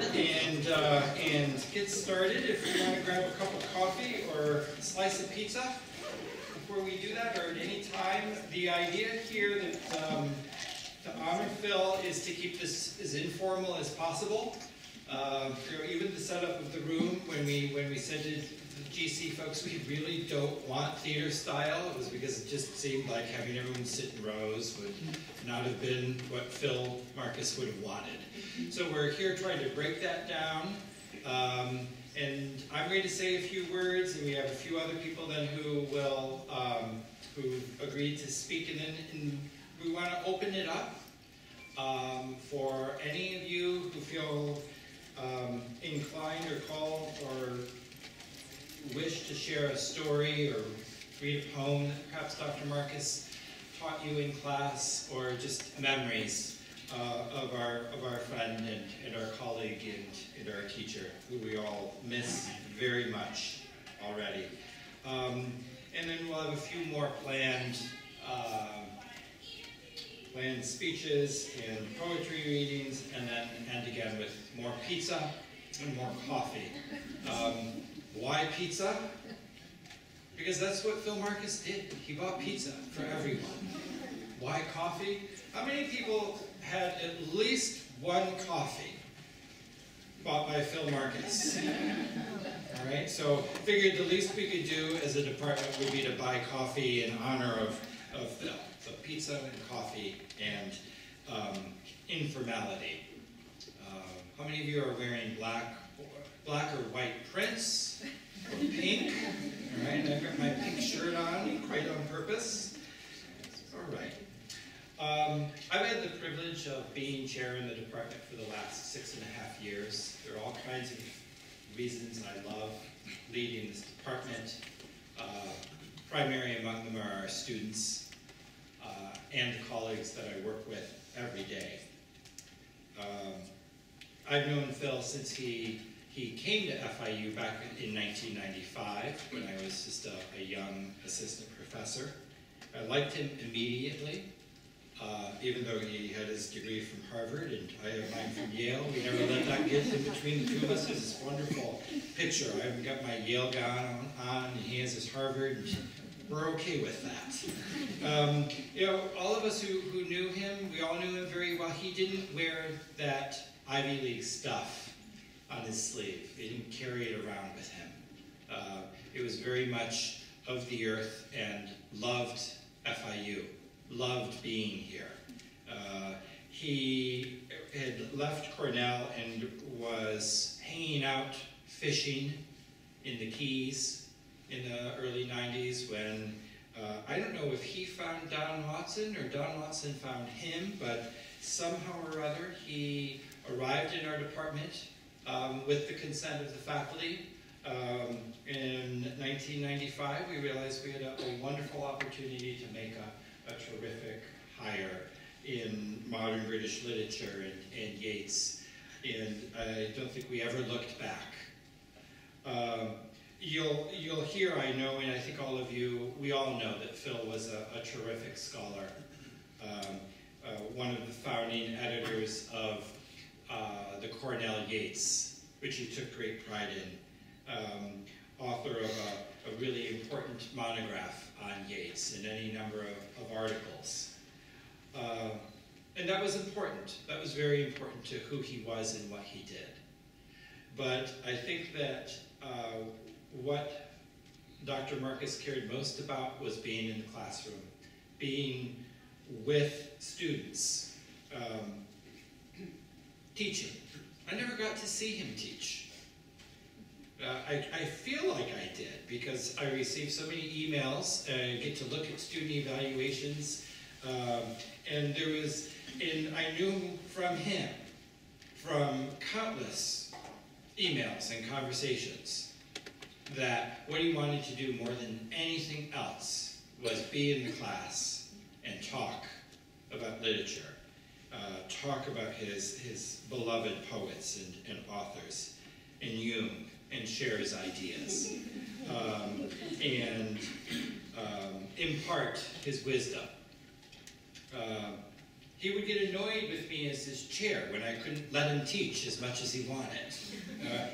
and get started. If you want to grab a cup of coffee or a slice of pizza before we do that, or at any time, the idea here that to honor Phil is to keep this as informal as possible. Even the setup of the room, when we said to the GC folks we really don't want theater style, it was because it just seemed like having everyone sit in rows would not have been what Phil Marcus would have wanted. So we're here trying to break that down. And I'm going to say a few words, and we have a few other people then who will who agreed to speak, and then we want to open it up for any of you who feel inclined or called or wish to share a story or read a poem that perhaps Dr. Marcus taught you in class, or just memories of our friend and our colleague and our teacher, who we all miss very much already. And then we'll have a few more planned speeches and poetry readings, and then end again with more pizza and more coffee. Why pizza? Because that's what Phil Marcus did. He bought pizza for everyone. Why coffee? How many people had at least one coffee bought by Phil Marcus? All right, so figured the least we could do as a department would be to buy coffee in honor of Phil. So pizza and coffee and informality. How many of you are wearing black or white prints, or pink? All right, I've got my pink shirt on, quite on purpose. All right. I've had the privilege of being chair in the department for the last 6.5 years. There are all kinds of reasons I love leading this department. Primary among them are our students and the colleagues that I work with every day. I've known Phil since he came to FIU back in 1995, when I was just a young assistant professor. I liked him immediately, even though he had his degree from Harvard and I have mine from Yale. We never let that get in between the two of us. There's this wonderful picture. I've got my Yale gown on, and he has his Harvard, and we're okay with that. You know, all of us who knew him, we all knew him very well. He didn't wear that Ivy League stuff on his sleeve. He didn't carry it around with him. It was very much of the earth and loved FIU, loved being here. He had left Cornell and was hanging out fishing in the Keys in the early 90s when, I don't know if he found Don Watson or Don Watson found him, but somehow or other he arrived in our department with the consent of the faculty. In 1995, we realized we had a wonderful opportunity to make a terrific hire in modern British literature and Yeats, and I don't think we ever looked back. You'll hear, I know, and I think all of you, we all know that Phil was a terrific scholar. One of the founding editors of the Cornell Yeats, which he took great pride in. Author of a really important monograph on Yeats and any number of articles. And that was important. That was very important to who he was and what he did. But I think that what Dr. Marcus cared most about was being in the classroom, being with students, teaching. I never got to see him teach. I feel like I did because I received so many emails and get to look at student evaluations, and I knew from him, from countless emails and conversations, that what he wanted to do more than anything else was be in the class and talk about literature, talk about his beloved poets and authors, and Jung, and share his ideas, and impart his wisdom. He would get annoyed with me as his chair when I couldn't let him teach as much as he wanted.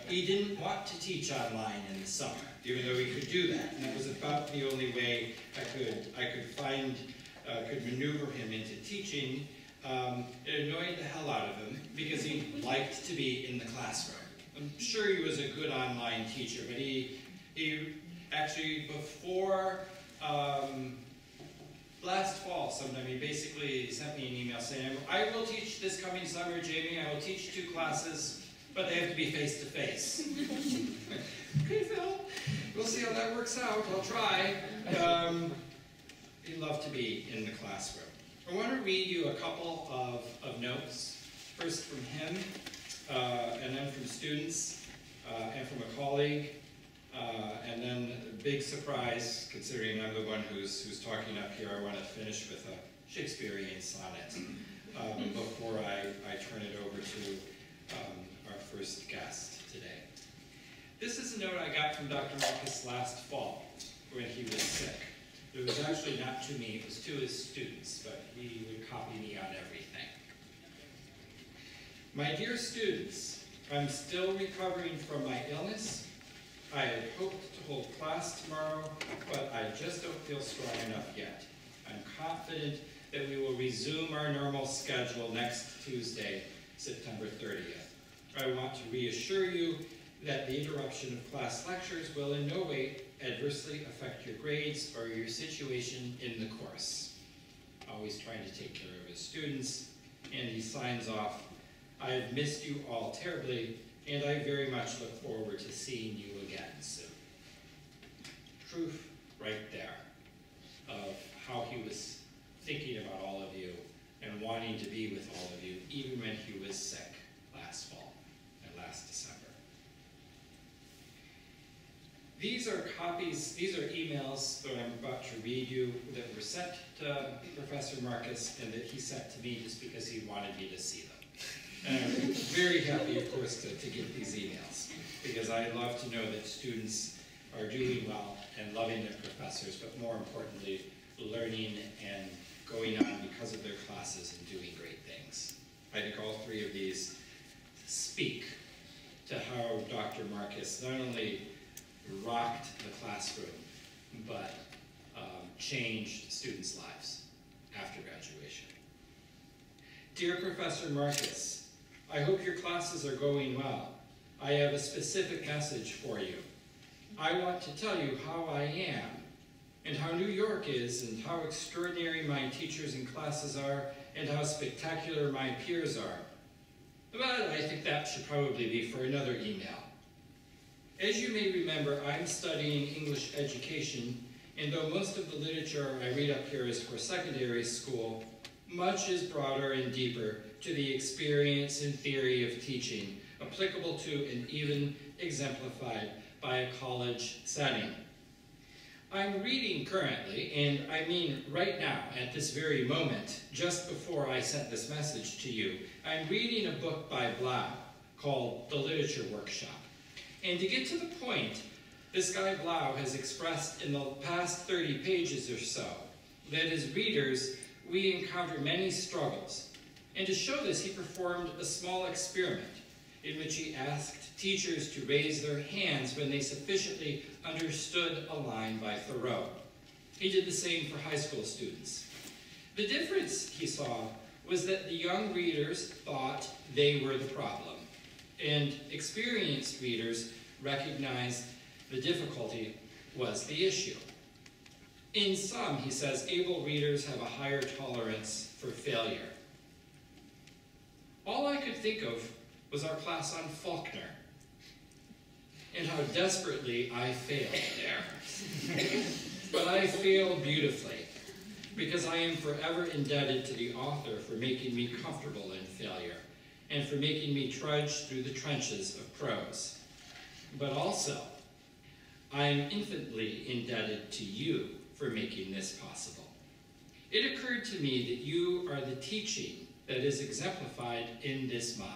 He didn't want to teach online in the summer, even though he could do that. And that was about the only way I could maneuver him into teaching. It annoyed the hell out of him because he liked to be in the classroom. I'm sure he was a good online teacher, but he actually, before last fall sometime, he basically sent me an email saying, I will teach this coming summer, Jamie. I will teach 2 classes, but they have to be face-to-face. Okay, Phil, we'll see how that works out. I'll try. He loved to be in the classroom. I want to read you a couple of notes, first from him, and then from students, and from a colleague, and then a big surprise, considering I'm the one who's talking up here. I want to finish with a Shakespearean sonnet before I turn it over to our first guest today. This is a note I got from Dr. Marcus last fall when he was sick. It was actually not to me, it was to his students, but he would copy me on everything. My dear students, I'm still recovering from my illness. I had hoped to hold class tomorrow, but I just don't feel strong enough yet. I'm confident that we will resume our normal schedule next Tuesday, September 30th. I want to reassure you that the interruption of class lectures will in no way adversely affect your grades or your situation in the course. Always trying to take care of his students, and he signs off, I have missed you all terribly, and I very much look forward to seeing you again soon. Proof right there of how he was thinking about all of you and wanting to be with all of you, even when he was sick last fall and last December. These are copies, these are emails that I'm about to read you that were sent to Professor Marcus and that he sent to me just because he wanted me to see them. And I'm very happy, of course, to get these emails because I love to know that students are doing well and loving their professors, but more importantly, learning and going on because of their classes and doing great things. I think all 3 of these speak to how Dr. Marcus not only rocked the classroom, but changed students' lives after graduation. Dear Professor Marcus, I hope your classes are going well. I have a specific message for you. I want to tell you how I am, and how New York is, and how extraordinary my teachers and classes are, and how spectacular my peers are. But I think that should probably be for another email. As you may remember, I'm studying English education, and though most of the literature I read up here is for secondary school, much is broader and deeper to the experience and theory of teaching, applicable to and even exemplified by a college setting. I'm reading currently, and I mean right now, at this very moment, just before I sent this message to you, I'm reading a book by Blau called The Literature Workshop. And to get to the point, this guy Blau has expressed in the past 30 pages or so that as readers, we encounter many struggles. And to show this, he performed a small experiment in which he asked teachers to raise their hands when they sufficiently understood a line by Thoreau. He did the same for high school students. The difference, he saw, was that the young readers thought they were the problem, and experienced readers recognized the difficulty was the issue. In sum, he says, able readers have a higher tolerance for failure. All I could think of was our class on Faulkner, and how desperately I failed there. But I failed beautifully, because I am forever indebted to the author for making me comfortable in failure, and for making me trudge through the trenches of prose. But also, I am infinitely indebted to you for making this possible. It occurred to me that you are the teaching that is exemplified in this model.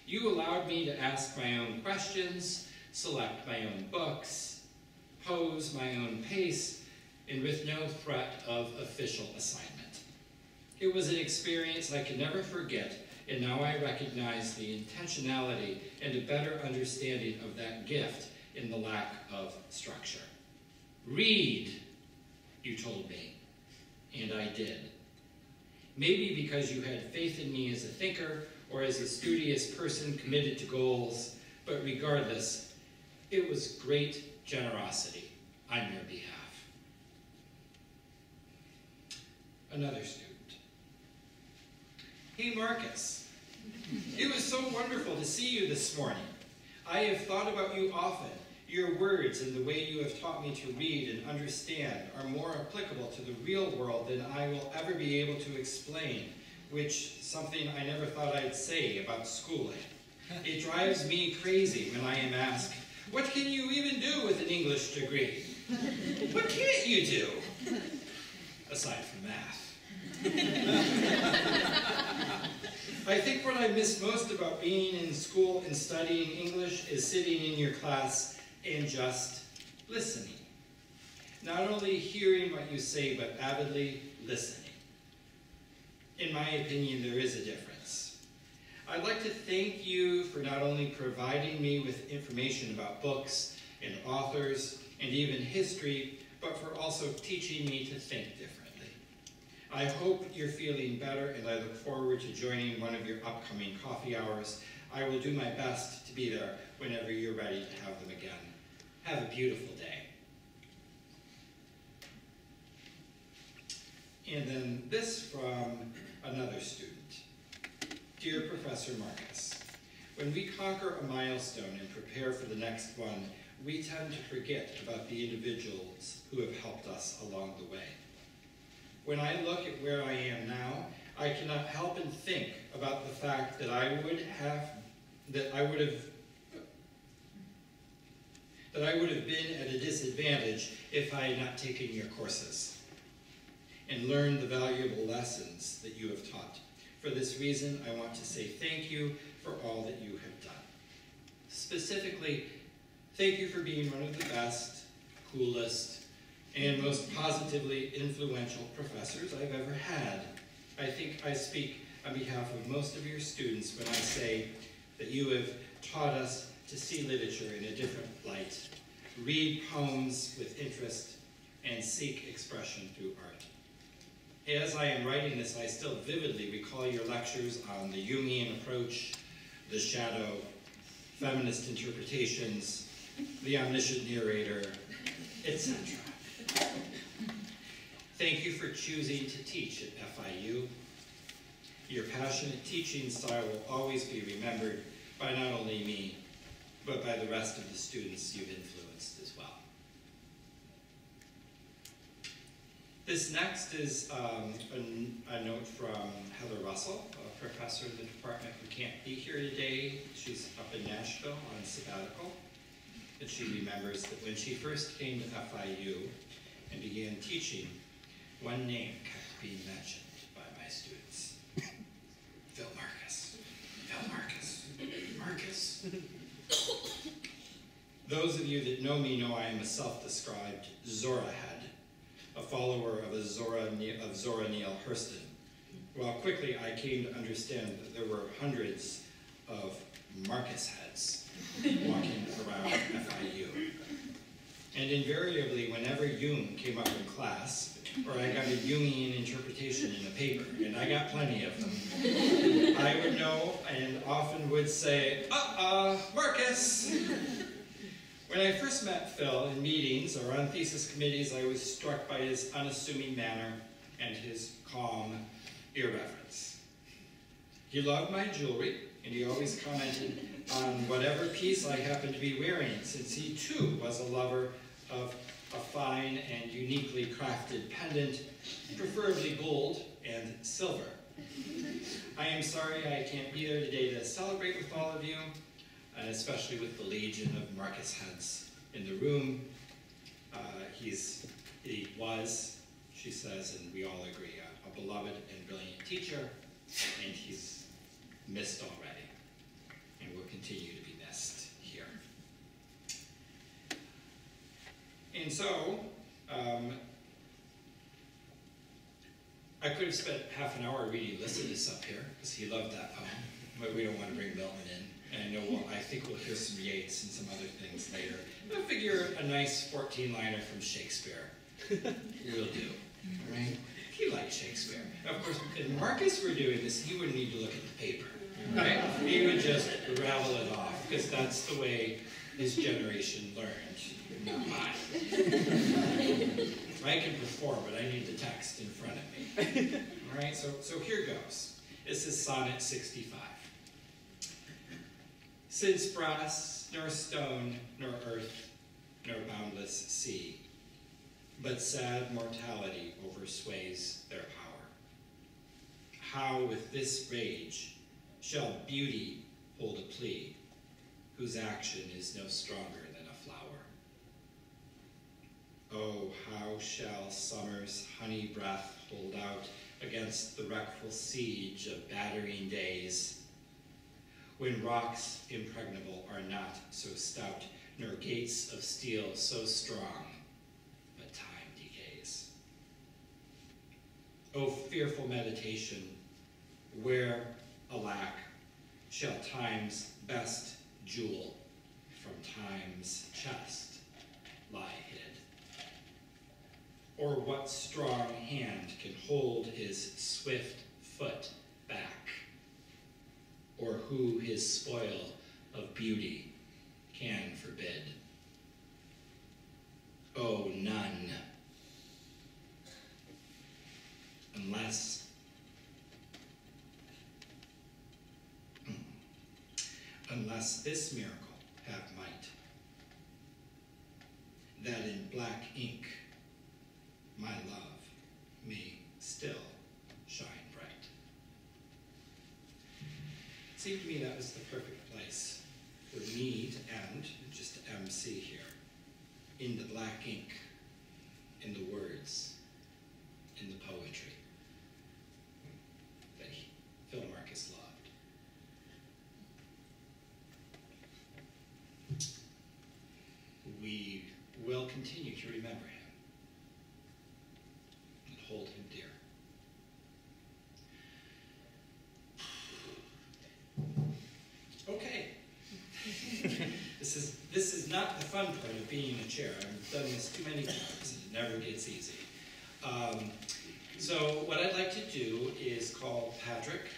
You allowed me to ask my own questions, select my own books, pose my own pace, and with no threat of official assignment. It was an experience I could never forget, and now I recognize the intentionality and a better understanding of that gift in the lack of structure. Read, you told me, and I did. Maybe because you had faith in me as a thinker or as a studious person committed to goals, but regardless, it was great generosity on your behalf. Another student. Hey Marcus, it was so wonderful to see you this morning. I have thought about you often. Your words and the way you have taught me to read and understand are more applicable to the real world than I will ever be able to explain, which something I never thought I'd say about schooling. It drives me crazy when I am asked, what can you even do with an English degree? What can't you do? Aside from math. I think what I miss most about being in school and studying English is sitting in your class and just listening. Not only hearing what you say, but avidly listening. In my opinion, there is a difference. I'd like to thank you for not only providing me with information about books and authors and even history, but for also teaching me to think differently. I hope you're feeling better, and I look forward to joining one of your upcoming coffee hours. I will do my best to be there whenever you're ready to have them again. Have a beautiful day. And then this from another student. Dear Professor Marcus, when we conquer a milestone and prepare for the next one, we tend to forget about the individuals who have helped us along the way. When I look at where I am now, I cannot help and think about the fact that I would have been at a disadvantage if I had not taken your courses and learned the valuable lessons that you have taught. For this reason, I want to say thank you for all that you have done. Specifically, thank you for being one of the best, coolest, and most positively influential professors I've ever had. I think I speak on behalf of most of your students when I say that you have taught us to see literature in a different light, read poems with interest, and seek expression through art. As I am writing this, I still vividly recall your lectures on the Jungian approach, the shadow, feminist interpretations, the omniscient narrator, etc. Thank you for choosing to teach at FIU. Your passionate teaching style will always be remembered by not only me, but by the rest of the students you've influenced as well. This next is a note from Heather Russell, a professor in the department who can't be here today. She's up in Nashville on sabbatical. And she remembers that when she first came to FIU and began teaching, one name kept being mentioned by my students. Phil Marcus. Phil Marcus. Marcus. Those of you that know me know I am a self-described Zora head, a follower of Zora Neale Hurston. Well, quickly I came to understand that there were hundreds of Marcus heads walking around FIU. And invariably, whenever Jung came up in class, or I got a Jungian interpretation in a paper, and I got plenty of them, I would know and often would say, Marcus! When I first met Phil in meetings or on thesis committees, I was struck by his unassuming manner and his calm irreverence. He loved my jewelry, and he always commented on whatever piece I happened to be wearing, since he too was a lover of a fine and uniquely crafted pendant, preferably gold and silver. I am sorry I can't be there today to celebrate with all of you, and especially with the legion of Marcus heads in the room. He was, she says, and we all agree, a beloved and brilliant teacher, and he's missed already, and will continue to be missed here. And so, I could have spent half an hour reading Lycidas up here, because he loved that poem, but we don't want to bring Milton in. And I think we'll hear some Yeats and some other things later. I figure a nice 14-liner from Shakespeare will do, right? He liked Shakespeare. Of course, if Marcus were doing this, he wouldn't need to look at the paper, right? He would just ravel it off, because that's the way his generation learned, not mine. I can perform, but I need the text in front of me. All right, so here goes. This is Sonnet 65. Since brass, nor stone, nor earth, nor boundless sea, but sad mortality oversways their power, how with this rage shall beauty hold a plea, whose action is no stronger than a flower? Oh, how shall summer's honey breath hold out against the wreckful siege of battering days, when rocks impregnable are not so stout, nor gates of steel so strong, but time decays. O fearful meditation, where, alack, shall time's best jewel from time's chest lie hid? Or what strong hand can hold his swift foot back? Or who his spoil of beauty can forbid? Oh, none. Unless this miracle have might, that in black ink my love may still shine bright. It seemed to me that was the perfect place for me to end, just MC here, in the black ink, in the words, in the poetry that Phillip loved. We will continue to remember him and hold him dear. Okay. This is not the fun part of being a chair. I've done this too many times and it never gets easy. So what I'd like to do is call Patrick,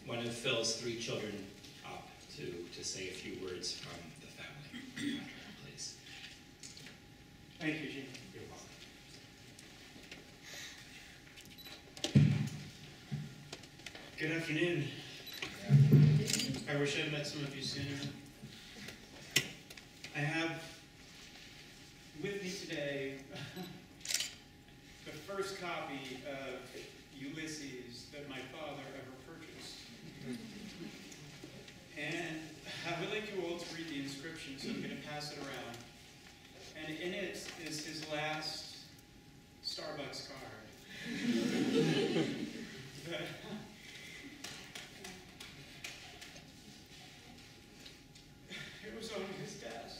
one of Phil's 3 children, up to say a few words from the family. Patrick, please. Thank you, Gene. You're welcome. Good afternoon. I wish I'd met some of you sooner. I have with me today the first copy of Ulysses that my father ever purchased. And I would like you all to read the inscription, so I'm going to pass it around. And in it is his last Starbucks card. It was on his desk.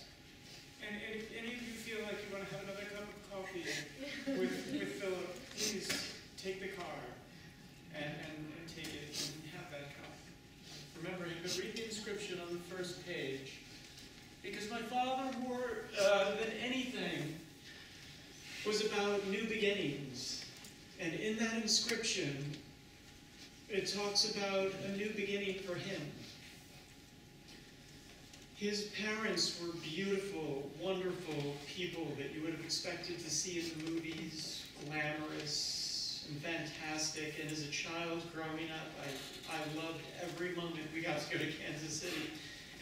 And if any of you feel like you want to have another cup of coffee with Phillip, please take the card and take it and have that cup. Remember, you could read the inscription on the first page, because my father, more than anything, was about new beginnings. And in that inscription, it talks about a new beginning for him. His parents were beautiful, wonderful people that you would have expected to see in the movies, glamorous and fantastic. And as a child growing up, I loved every moment we got to go to Kansas City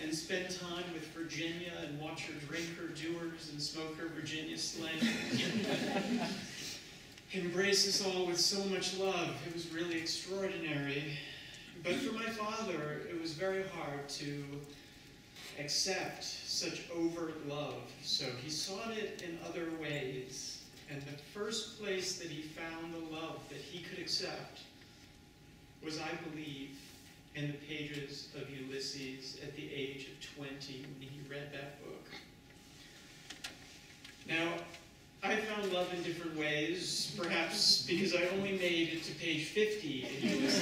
and spend time with Virginia and watch her drink her Dewars and smoke her Virginia Slim. Embrace us all with so much love. It was really extraordinary. But for my father, it was very hard to accept such overt love. So he sought it in other ways. And the first place that he found the love that he could accept was, I believe, in the pages of Ulysses at the age of 20 when he read that book. Now, I found found love in different ways, perhaps because I only made it to page 50 in Ulysses.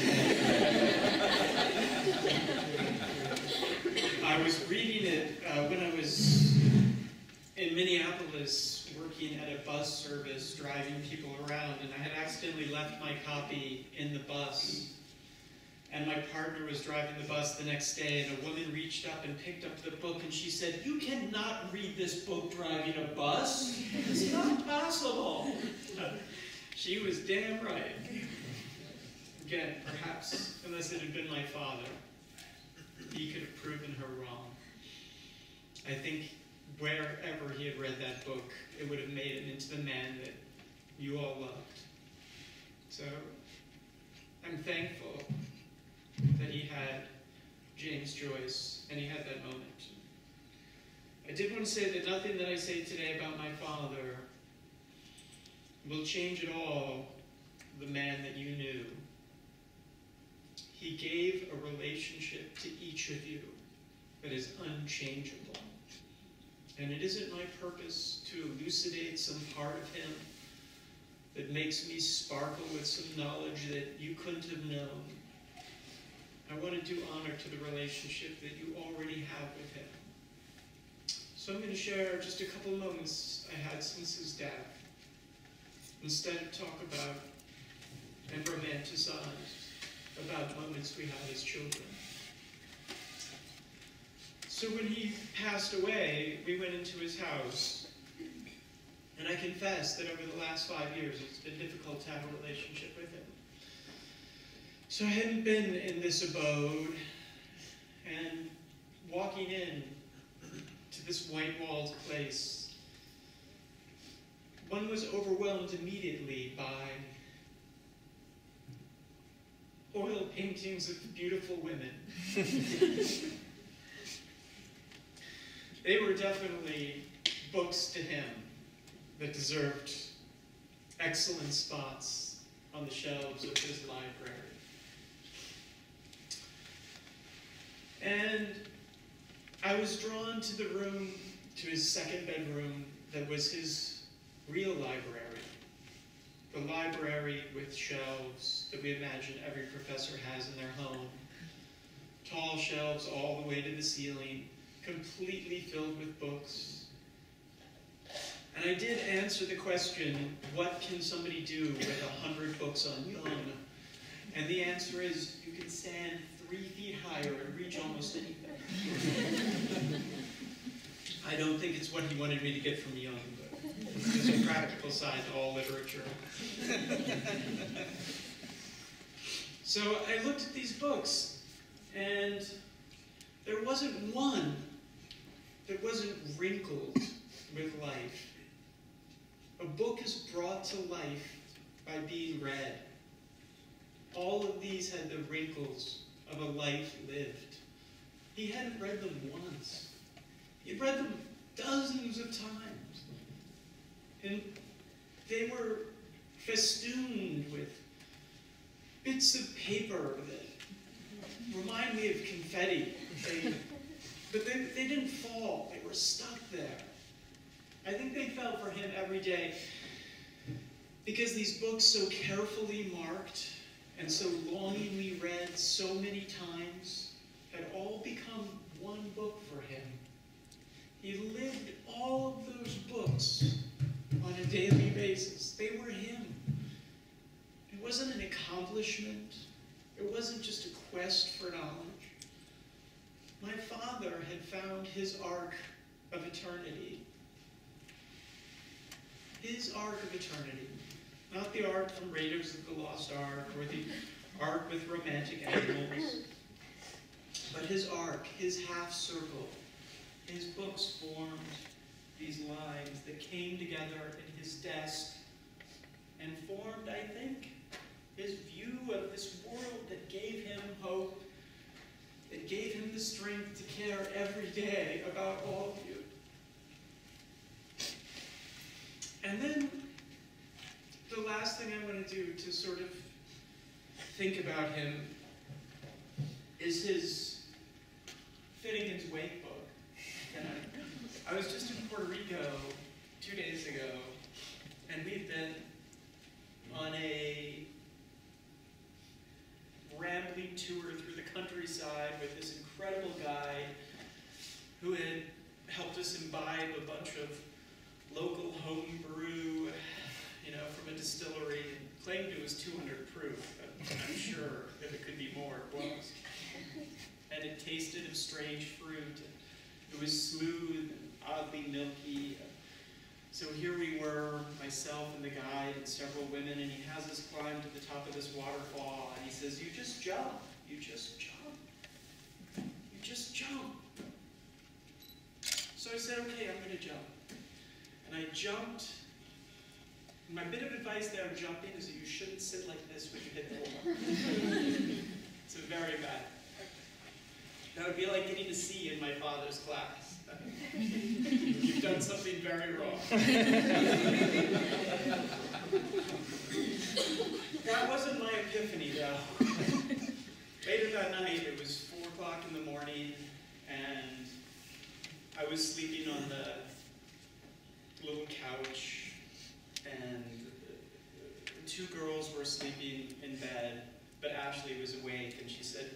I was reading it when I was in Minneapolis working at a bus service, driving people around, and I had accidentally left my copy in the bus. And my partner was driving the bus the next day, and a woman reached up and picked up the book, and she said, "You cannot read this book driving a bus. It's not possible." She was damn right. Again, perhaps, unless it had been my father, he could have proven her wrong. I think wherever he had read that book, it would have made him into the man that you all loved. So, I'm thankful that he had James Joyce, and he had that moment. I did want to say that nothing that I say today about my father will change at all the man that you knew. He gave a relationship to each of you that is unchangeable. And it isn't my purpose to elucidate some part of him that makes me sparkle with some knowledge that you couldn't have known. I want to do honor to the relationship that you already have with him. So I'm going to share just a couple moments I had since his death, instead of talk about and romanticize about moments we had as children. So when he passed away, we went into his house, and I confess that over the last 5 years, it's been difficult to have a relationship with him. So I hadn't been in this abode, and walking in to this white-walled place, one was overwhelmed immediately by oil paintings of beautiful women. They were definitely books to him that deserved excellent spots on the shelves of his library. And I was drawn to the room, to his second bedroom, that was his real library. The library with shelves that we imagine every professor has in their home. Tall shelves all the way to the ceiling, completely filled with books. And I did answer the question, what can somebody do with 100 books on Jung? And the answer is, you can stand 3 feet higher and reach almost anything. I don't think it's what he wanted me to get from Jung, but there's a practical side to all literature. So I looked at these books, and there wasn't one that wasn't wrinkled with life. A book is brought to life by being read. All of these had the wrinkles of a life lived. He hadn't read them once. He'd read them dozens of times. And they were festooned with bits of paper that remind me of confetti. But they didn't fall. They were stuck there. I think they fell for him every day because these books, so carefully marked and so longingly read so many times, had all become one book for him. He lived all of those books on a daily basis. They were him. It wasn't an accomplishment. It wasn't just a quest for knowledge. My father had found his ark of eternity. His ark of eternity. Not the ark from Raiders of the Lost Ark or the ark with romantic animals, but his ark, his half circle. His books formed these lines that came together in his desk and formed, I think, his view of this world that gave him hope, that gave him the strength to care every day about all of you. And then the last thing I want to do to sort of think about him is his Fitting His Wake book. And I was just in Puerto Rico 2 days ago, incredible guide who had helped us imbibe a bunch of local home brew, from a distillery, and claimed it was 200 proof, but I'm sure that it could be more, it was. And it tasted of strange fruit. It was smooth and oddly milky. So here we were, myself and the guide and several women, and he has us climb to the top of this waterfall, and he says, you just jump, you just jump, you just jump. So I said, okay, I'm going to jump. And I jumped. My bit of advice there on jumping is that you shouldn't sit like this when you hit the wall. It's very bad. That would be like getting a C in my father's class. You've done something very wrong. That wasn't my epiphany, though. Later that night, it was 4 o'clock in the morning, and I was sleeping on the little couch, and 2 girls were sleeping in bed, but Ashley was awake, and she said,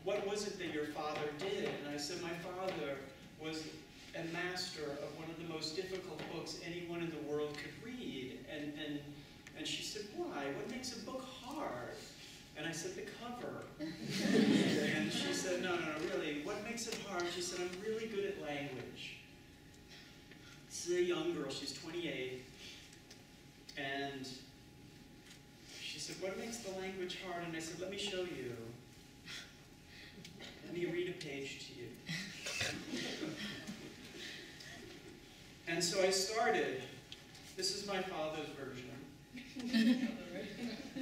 what was it that your father did? And I said, my father was a master of one of the most difficult books anyone in the world could read. And she said, why? What makes a book hard? And I said, the cover. And she said, no, really, what makes it hard? She said, I'm really good at language. This is a young girl, she's 28. And she said, what makes the language hard? And I said, let me show you. Let me read a page to you. And so I started. This is my father's version.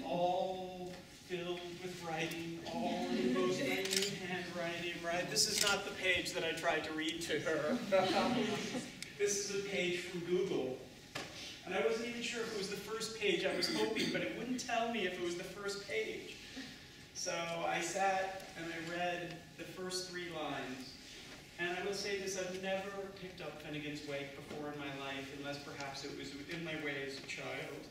All filled with writing, all in the most minute handwriting, right? This is not the page that I tried to read to her. This is a page from Google. And I wasn't even sure if it was the first page. I was hoping, but it wouldn't tell me if it was the first page. So I sat and I read the first 3 lines. And I will say this, I've never picked up Finnegan's Wake before in my life, unless perhaps it was in my way as a child.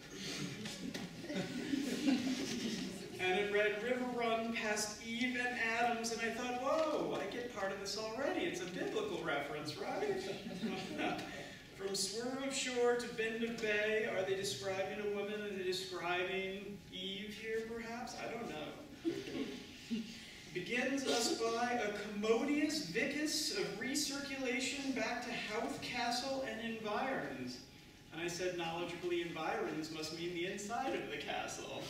And it read, river run past Eve and Adams, and I thought, whoa, I get part of this already. It's a biblical reference, right? From swerve of shore to bend of bay, are they describing a woman? Are they describing Eve here, perhaps? I don't know. Begins us by a commodious vicus of recirculation back to Howth Castle and environs. And I said, knowledgeably, environs must mean the inside of the castle.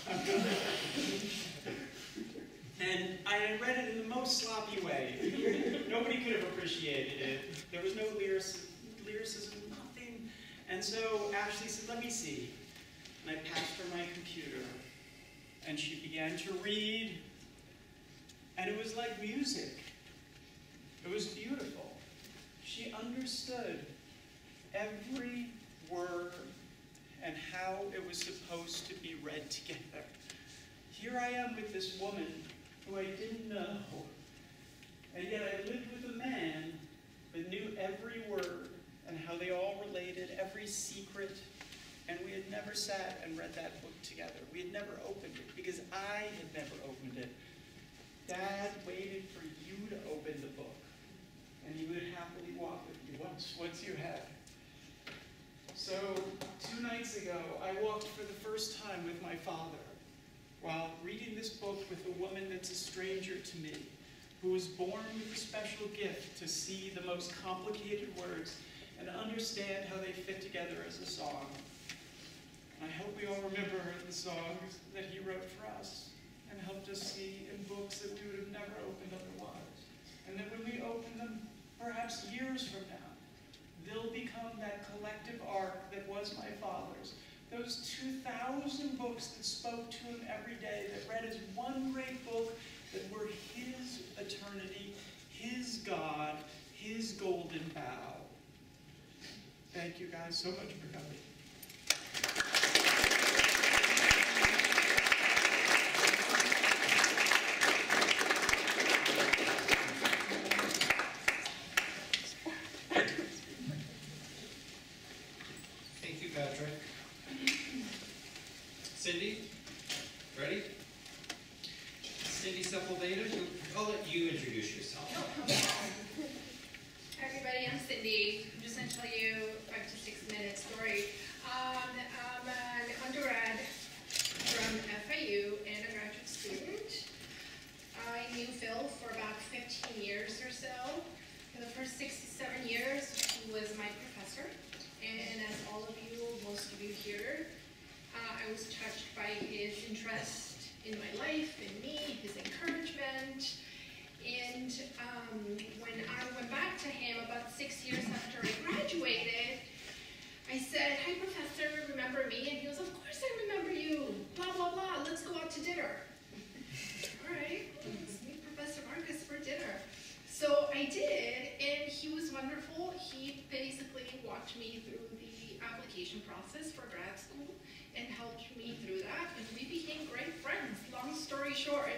And I read it in the most sloppy way. Nobody could have appreciated it. There was no lyricism, nothing. And so Ashley said, let me see. And I passed her my computer. And she began to read. And it was like music. It was beautiful. She understood every word and how it was supposed to be read together. Here I am with this woman who I didn't know, and yet I lived with a man that knew every word and how they all related, every secret, and we had never sat and read that book together. We had never opened it because I had never opened it. Dad waited for you to open the book, and he would happily walk with you once you had. So 2 nights ago, I walked for the first time with my father while reading this book with a woman that's a stranger to me, who was born with a special gift to see the most complicated words and understand how they fit together as a song. And I hope we all remember the songs that he wrote for us and helped us see in books that we would have never opened otherwise. And that when we open them, perhaps years from now, they'll become that collective ark that was my father's. Those 2,000 books that spoke to him every day, that read as one great book, that were his eternity, his God, his golden bough. Thank you guys so much for coming. Thank you, Patrick. Cindy, ready? Cindy Sepulveda, I'll let you introduce yourself. year. I was touched by his interest in my life, in me, his encouragement. And when I went back to him about 6 years after I graduated, I said, "Hi, Professor, remember me?" And he goes, "Of course I remember you. Blah, blah, blah. Let's go out to dinner." All right, well, let's meet Professor Marcus for dinner. So I did, and he was wonderful. He basically walked me through the application process for grad school and helped me through that, and we became great friends. Long story short,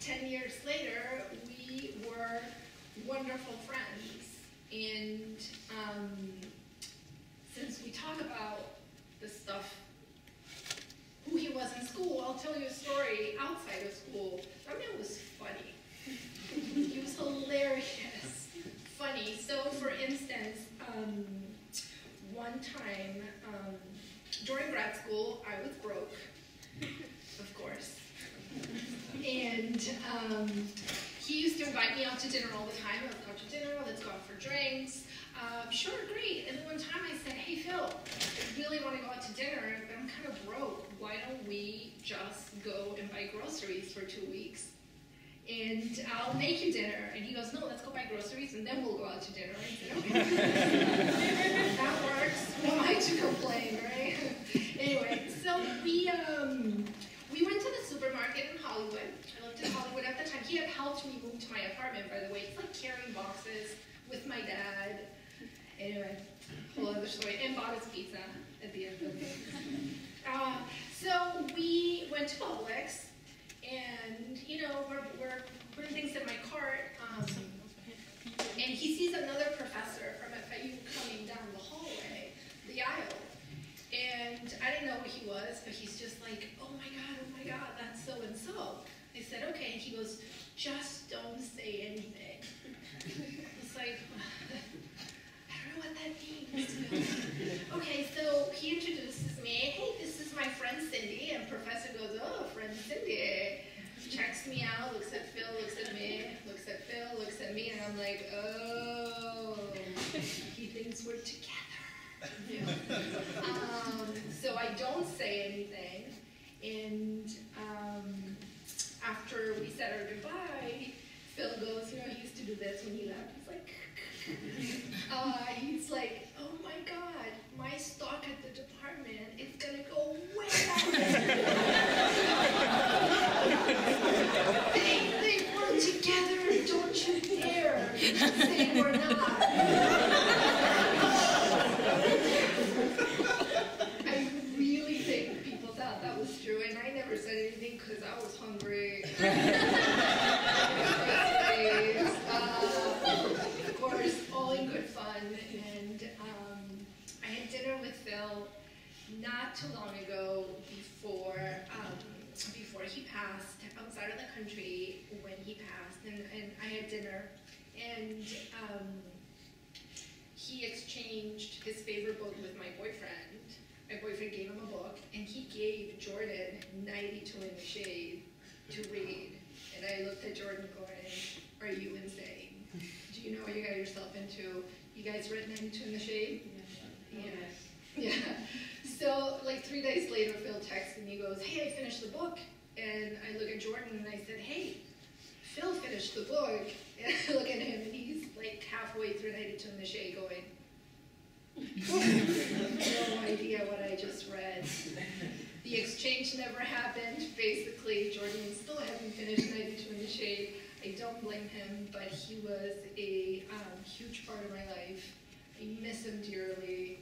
10 years later, we were wonderful friends. And since we talk about the stuff, who he was in school, I'll tell you a story outside of school. That man was funny. He was hilarious, funny. So for instance, one time during grad school, I was broke, of course. And he used to invite me out to dinner all the time. Let's go out to dinner, let's go out for drinks. Sure, great. And then one time I said, "Hey Phil, I really want to go out to dinner, but I'm kind of broke. Why don't we just go and buy groceries for 2 weeks? And I'll make you dinner." And he goes, "No, let's go buy groceries and then we'll go out to dinner." I said, "Okay." That works. Who am I to complain, right? Anyway, so we went to the supermarket in Hollywood. I lived in Hollywood at the time. He had helped me move to my apartment, by the way. It's like carrying boxes with my dad. Anyway, whole other story. And bought his pizza at the end of it. So we went to Publix, and you know, we're putting things in my cart, and he sees another professor from FIU coming down the hallway, the aisle. And I didn't know who he was, but he's just like, oh my God, that's so-and-so. I said, "Okay," and he goes, "Just don't say anything." It's like, I don't know what that means. Okay, so he introduces me. "Hey, this is my friend Cindy." And Professor goes, "Oh, friend Cindy." Checks me out, looks at Phil, looks at me, looks at Phil, looks at me, and I'm like, oh, he thinks we're together. So I don't say anything, and after we said our goodbye, Phil goes, you know, he used to do this when he left. He's like, "Oh my God, my stock at the department is gonna go way up." They work together, don't you dare say we're not. I really think people thought that was true, and I never said anything because I was hungry. Of course, all in good fun, and I had dinner with Phil not too long ago before he passed, outside of the country when he passed, and I had dinner, and he exchanged his favorite book with my boyfriend. My boyfriend gave him a book, and he gave Jordan 92 in the Shade to read, and I looked at Jordan going, "Are you insane? Do you know what you got yourself into?" You guys read 92 in the Shade? Yeah. So like 3 days later, Phil texted me, he goes, "Hey, I finished the book." And I look at Jordan and I said, "Hey, Phil finished the book." And I look at him and he's like halfway through 92 in the Shade going, no idea what I just read. The exchange never happened. Basically, Jordan still hasn't finished 92 in the Shade. I don't blame him, but he was a huge part of my life. I miss him dearly.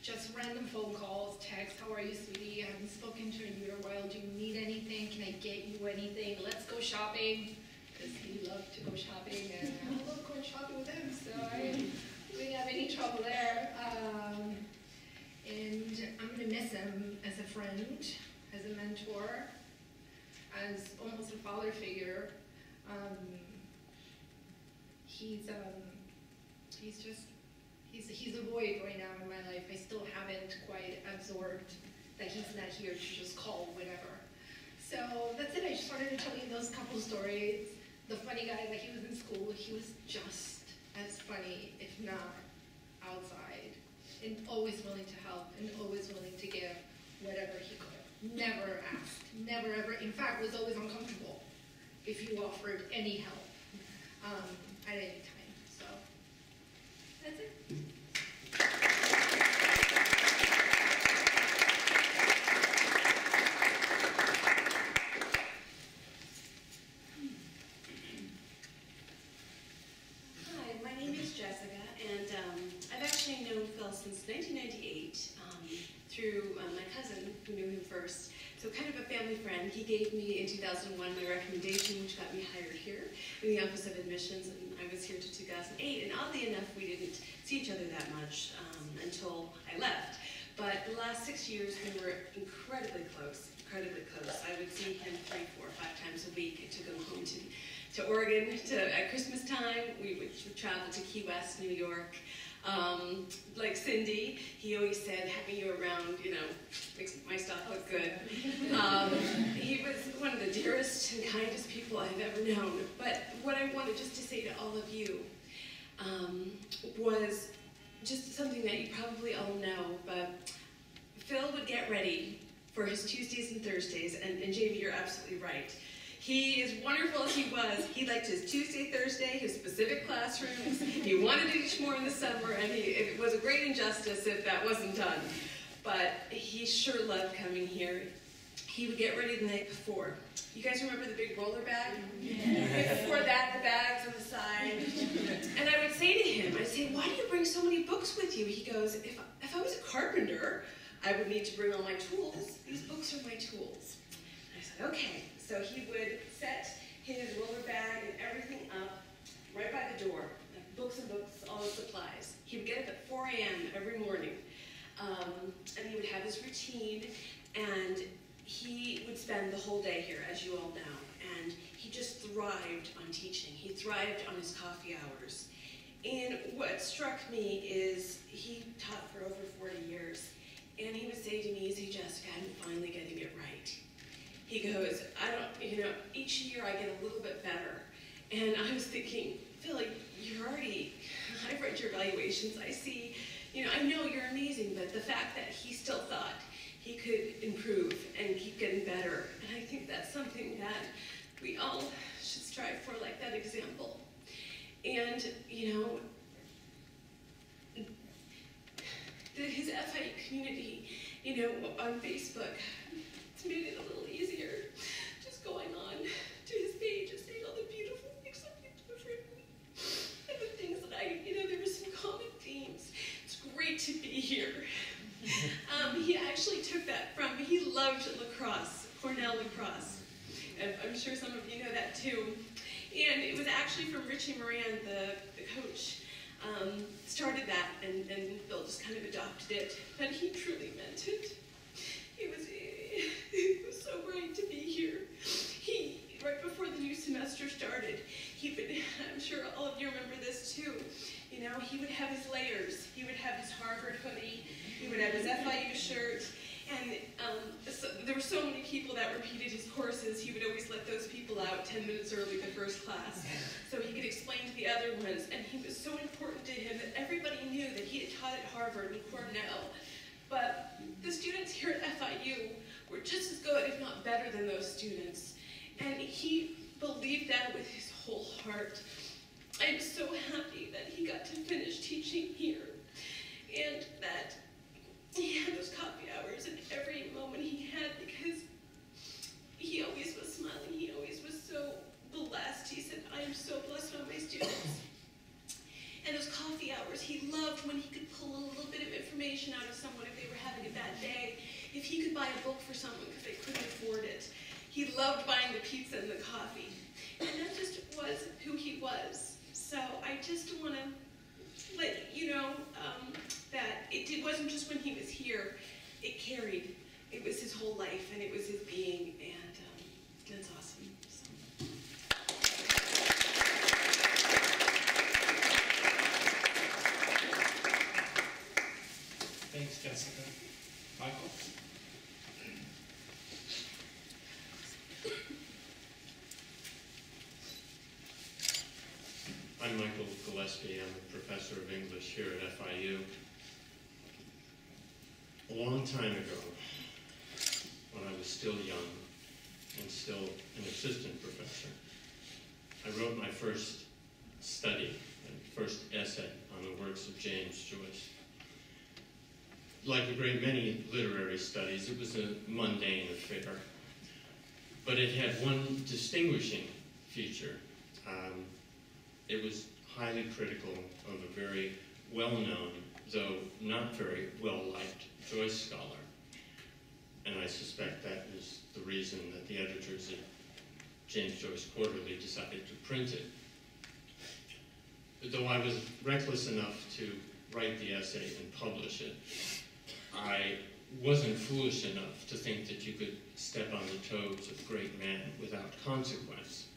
Just random phone calls, texts, "How are you, sweetie? I haven't spoken to you in a while. Do you need anything? Can I get you anything? Let's go shopping." Because he loved to go shopping, and I love going shopping with him, so I didn't have any trouble there. And I'm going to miss him as a friend, as a mentor, as almost a father figure. He's a void right now in my life. I still haven't quite absorbed that he's not here to just call whenever. So that's it. I just wanted to tell you those couple stories. The funny guy that he was in school, he was just as funny, if not outside, and always willing to help and always willing to give. whatever he could. Never asked, never ever, in fact, was always uncomfortable if you offered any help at any time. So that's it. Hi, my name is Jessica, and I've actually known Phil since 1998 through my cousin, who knew him first. So kind of a family friend. He gave me in 2001 my recommendation, which got me hired here in the Office of Admissions, and I was here to 2008. And oddly enough, we didn't see each other that much until I left. But the last 6 years, we were incredibly close, incredibly close. I would see him 3, 4, 5 times a week. I took him home to Oregon at Christmas time. We would travel to Key West, New York. Like Cindy, he always said, having you around, you know, makes my stuff look good. He was one of the dearest and kindest people I've ever known. But what I wanted just to say to all of you was just something that you probably all know, but Phil would get ready for his Tuesdays and Thursdays, and Jamie, you're absolutely right. He, as wonderful as he was, he liked his Tuesday, Thursday, his specific classrooms. He wanted to teach more in the summer, and it was a great injustice if that wasn't done. But he sure loved coming here. He would get ready the night before. You guys remember the big roller bag? Yeah. Before that, the bags on the side. And I would say to him, I'd say, why do you bring so many books with you? He goes, if I was a carpenter, I would need to bring all my tools. These books are my tools. And I said, okay. So he would set his roller bag and everything up right by the door, like books and books, all the supplies. He would get up at 4 a.m. every morning, and he would have his routine, and he would spend the whole day here, as you all know, and he just thrived on teaching. He thrived on his coffee hours. And what struck me is he taught for over 40 years, and he would say to me, "See, Jessica, I'm finally getting it right." He goes, each year I get a little bit better. And I was thinking, Philip, I've read your evaluations, I see, I know you're amazing, but the fact that he still thought he could improve and keep getting better, and I think that's something that we all should strive for, like that example. And, his FIU community, on Facebook, it's made it a little easier just going on to his page and seeing all the beautiful things that people have written and the things that there were some common themes. It's great to be here. He actually took that from, he loved lacrosse, Cornell lacrosse. And I'm sure some of you know that too. And it was actually from Richie Moran, the coach, started that, and Bill just kind of adopted it. But he truly meant it. It was so great to be here. Right before the new semester started, I'm sure all of you remember this too, he would have his layers. He would have his Harvard hoodie, he would have his FIU shirt, and there were so many people that repeated his courses, he would always let those people out 10 minutes early the first class, so he could explain to the other ones, and he was so important to him that everybody knew that he had taught at Harvard and Cornell. But the students here at FIU were just as good, if not better, than those students. And he believed that with his whole heart. I'm so happy that he got to finish teaching here, and that he had those coffee hours in every moment he had, because he always was smiling. He always was so blessed. He said, "I am so blessed by my students." And those coffee hours, he loved when he could pull a little bit of information out of someone if they were having a bad day. If he could buy a book for someone because they couldn't afford it. He loved buying the pizza and the coffee. And that just was who he was. So I just want to let you know that it wasn't just when he was here. It carried. It was his whole life, and it was his being, and that's awesome. So. Thanks, Jessica. Michael? I'm Michael Gillespie. I'm a professor of English here at FIU. A long time ago, when I was still young and still an assistant professor. I wrote my first study, my first essay on the works of James Joyce. Like a great many literary studies, it was a mundane affair, but it had one distinguishing feature. It was highly critical of a very well-known, though not very well-liked, Joyce scholar. And I suspect that was the reason that the editors at James Joyce Quarterly decided to print it. Though I was reckless enough to write the essay and publish it, I wasn't foolish enough to think that you could step on the toes of a great man without consequence.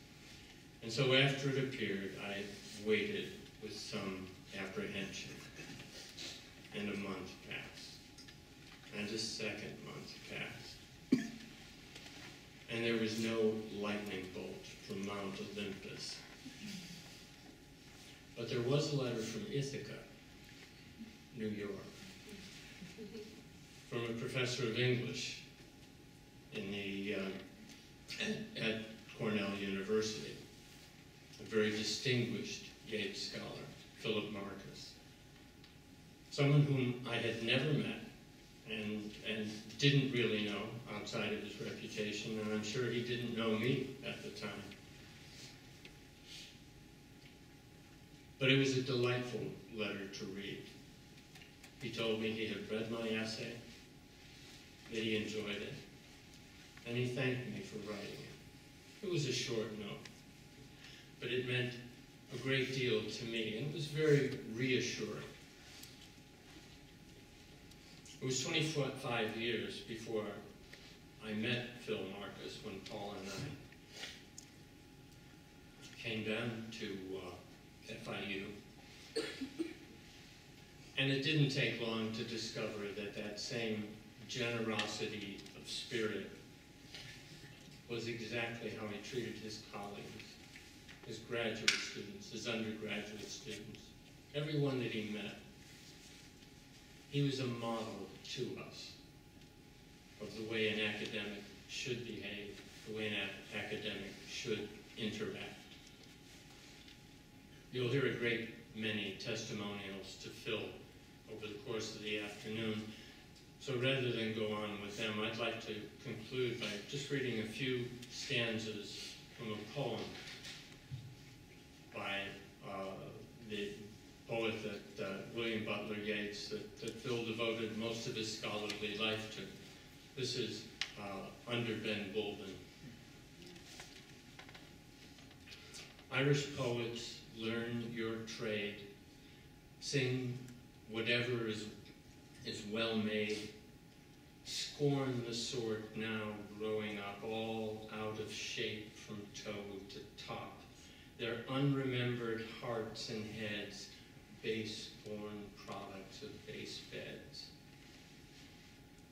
And so after it appeared, I waited with some apprehension. And a month passed. And a second month passed. And there was no lightning bolt from Mount Olympus. But there was a letter from Ithaca, New York, from a professor of English in at Cornell University, a very distinguished Yeats scholar, Phillip Marcus, someone whom I had never met and didn't really know outside of his reputation, and I'm sure he didn't know me at the time. But it was a delightful letter to read. He told me he had read my essay, that he enjoyed it, and he thanked me for writing it. It was a short note, but it meant a great deal to me, and it was very reassuring. It was 25 years before I met Phil Marcus when Paul and I came down to FIU. And it didn't take long to discover that that same generosity of spirit was exactly how he treated his colleagues, his graduate students, his undergraduate students, everyone that he met. He was a model to us of the way an academic should behave, the way an academic should interact. You'll hear a great many testimonials to Phil over the course of the afternoon. So rather than go on with them, I'd like to conclude by just reading a few stanzas from a poem by the poet that William Butler Yeats that Phil devoted most of his scholarly life to. This is Under Ben Bulben. Irish poets, learn your trade. Sing whatever is well made. Scorn the sort now growing up, all out of shape from toe to top. Their unremembered hearts and heads, base-born products of base beds.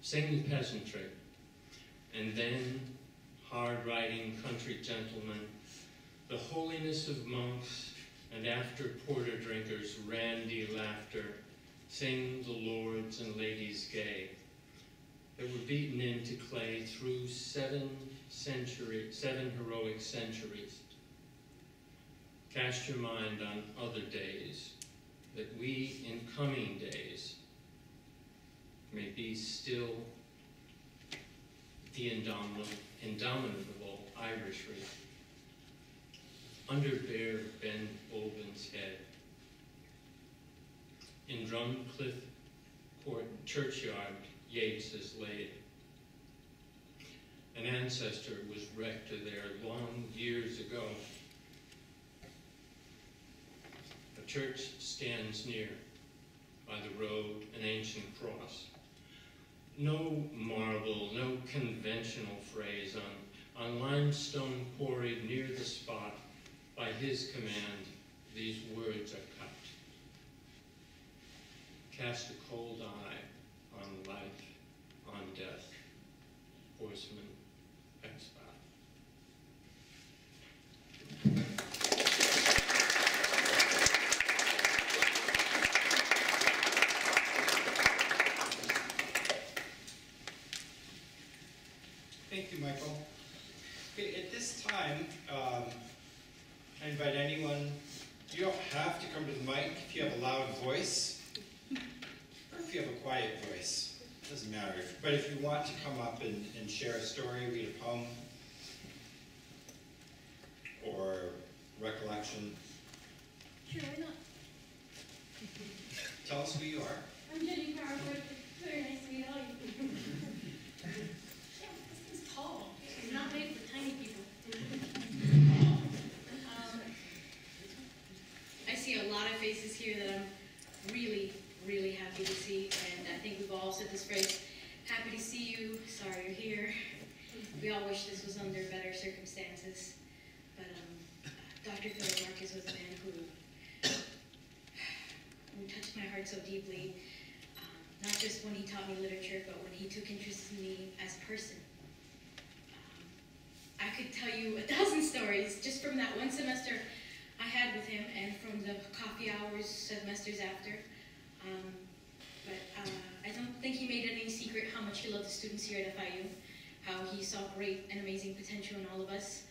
Sing the peasantry, and then hard-riding country gentlemen, the holiness of monks, and after porter drinkers, randy laughter, sing the lords and ladies gay, that were beaten into clay through 7 heroic centuries. Cast your mind on other days, that we in coming days may be still the indomitable Irishry. Under bare Ben Bulben's head, in Drumcliff Court churchyard, Yeats is laid. An ancestor was wrecked there long years ago. A church stands near, by the road, an ancient cross. No marble, no conventional phrase on limestone quarried near the spot, by his command, these words are cut. Cast a cold eye on life, on death, horseman, pass by. come to the mic if you have a loud voice, or if you have a quiet voice. Doesn't matter. But if you want to come up and share a story, read a poem, or recollection, Sure, why not? tell us who you are. I'm Jenny Powerwood. Very nice to meet all you. Yeah, this is tall. It's not made for tiny people. I see a lot of faces here that I'm really, really happy to see, and I think we've all said this phrase, happy to see you, sorry you're here. We all wish this was under better circumstances, but Dr. Phillip Marcus was a man who touched my heart so deeply, not just when he taught me literature, but when he took interest in me as a person. I could tell you 1,000 stories just from that one semester I had with him and from the coffee hours semesters after. But I don't think he made any secret how much he loved the students here at FIU, how he saw great and amazing potential in all of us,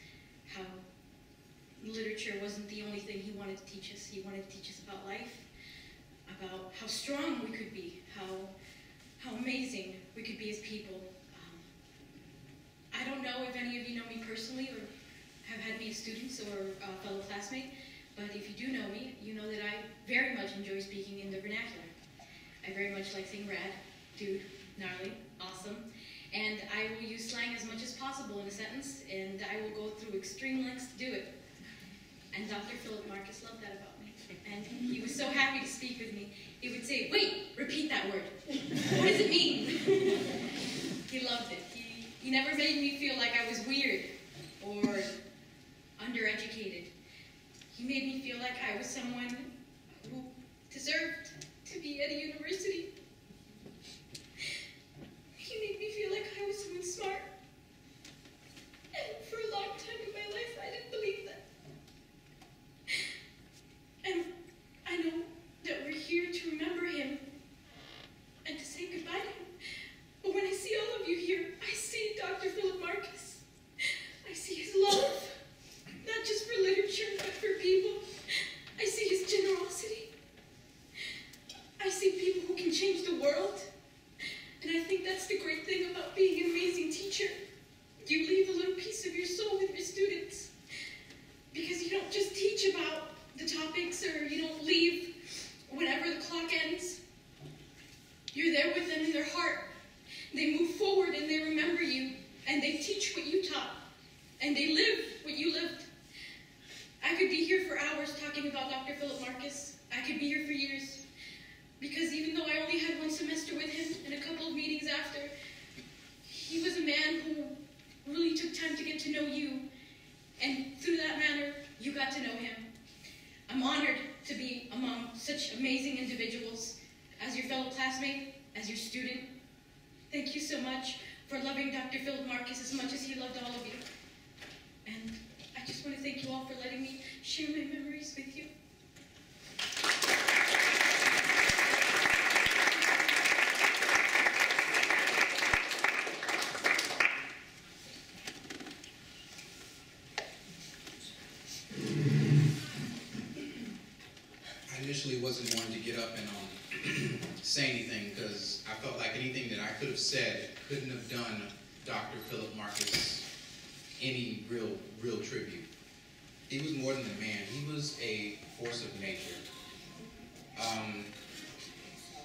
how literature wasn't the only thing he wanted to teach us. He wanted to teach us about life, about how strong we could be, how amazing we could be as people. I don't know if any of you know me personally or have had me as students or a fellow classmate, but if you do know me, you know that I very much enjoy speaking in the vernacular. I very much like saying rad, dude, gnarly, awesome, and I will use slang as much as possible in a sentence, and I will go through extreme lengths to do it. And Dr. Phillip Marcus loved that about me, and he was so happy to speak with me. He would say, wait, repeat that word. What does it mean? He loved it. He never made me feel like I was weird or undereducated. He made me feel like I was someone who deserved to be at a university. He made me feel like I was someone smart. And for a long time in my life, I didn't believe that. And I know that we're here to remember him and to say goodbye to him. But when I see all of you here, I see Dr. Phillip Marcus. I see his love, not just for literature, but for people. I see his generosity. I see people who can change the world. And I think that's the great thing about being an amazing teacher. You leave a little piece of your soul with your students. Because you don't just teach about the topics, or you don't leave whenever the clock ends. You're there with them in their heart. They move forward and they remember you, and they teach what you taught, and they live what you lived. I could be here for hours talking about Dr. Phillip Marcus. I could be here for years, because even though I only had one semester with him and a couple of meetings after, he was a man who really took time to get to know you, and through that manner, you got to know him. I'm honored to be among such amazing individuals as your fellow classmate, as your student. Thank you so much for loving Dr. Phillip Marcus as much as he loved all of you. And I just want to thank you all for letting me share my memories with you. I initially wasn't going to get up and say anything, because I felt like anything that I could have said couldn't have done Dr. Phillip Marcus any real tribute. He was more than a man. He was a force of nature.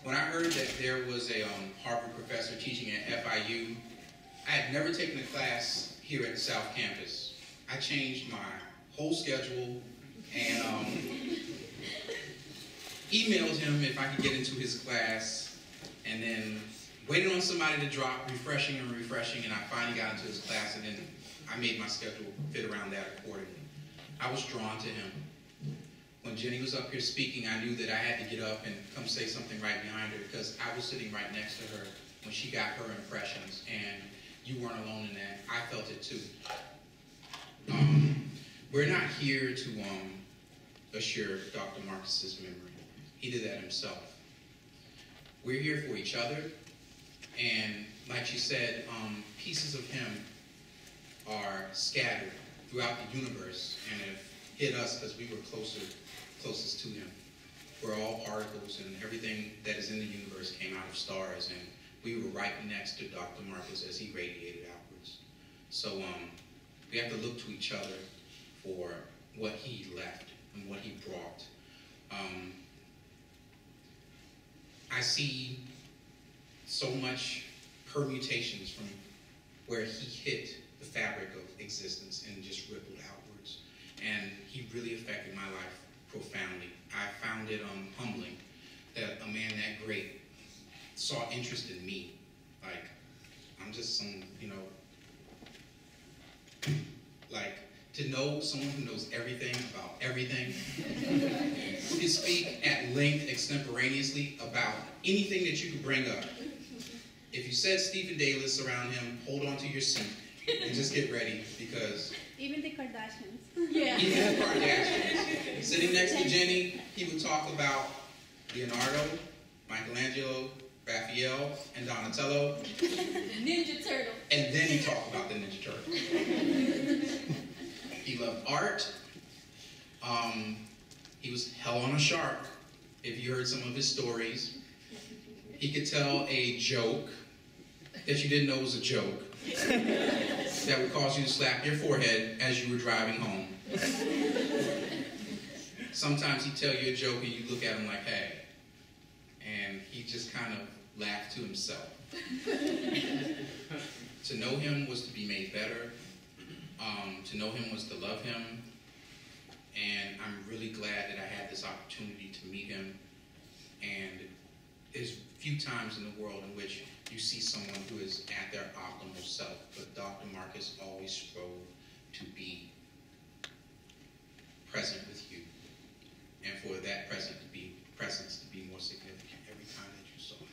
When I heard that there was a Harvard professor teaching at FIU, I had never taken a class here at the South Campus. I changed my whole schedule and emailed him if I could get into his class, and then waited on somebody to drop, refreshing, and I finally got into his class, and then I made my schedule fit around that accordingly. I was drawn to him. When Jenny was up here speaking, I knew that I had to get up and come say something right behind her, because I was sitting right next to her when she got her impressions, and you weren't alone in that. I felt it too. We're not here to assure Dr. Marcus's memory. He did that himself. We're here for each other, and like she said, pieces of him are scattered throughout the universe and have hit us because we were closest to him. we're all particles, and everything that is in the universe came out of stars, and we were right next to Dr. Marcus as he radiated outwards. So we have to look to each other for what he left and what he brought. I see so much permutations from where he hit the fabric of existence and just rippled outwards. And he really affected my life profoundly. I found it humbling that a man that great saw interest in me. Like, I'm just some, you know, like, to know someone who knows everything about everything, who can speak at length extemporaneously about anything that you could bring up. If you said Stephen Davis around him, hold on to your seat and just get ready, because even the Kardashians. Yeah. even the Kardashians. Sitting next to Jenny, he would talk about Leonardo, Michelangelo, Raphael, and Donatello. Ninja Turtle. And then he talked about the Ninja Turtle. He loved art. He was hell on a shark, if you heard some of his stories. He could tell a joke that you didn't know was a joke that would cause you to slap your forehead as you were driving home. Sometimes he'd tell you a joke and you look at him like, hey, and he just kind of laughed to himself. To know him was to be made better. To know him was to love him. And I'm really glad that I had this opportunity to meet him. And there's few times in the world in which you see someone who is at their optimal self, but Dr. Marcus always strove to be present with you, and for that presence to be more significant every time that you saw him.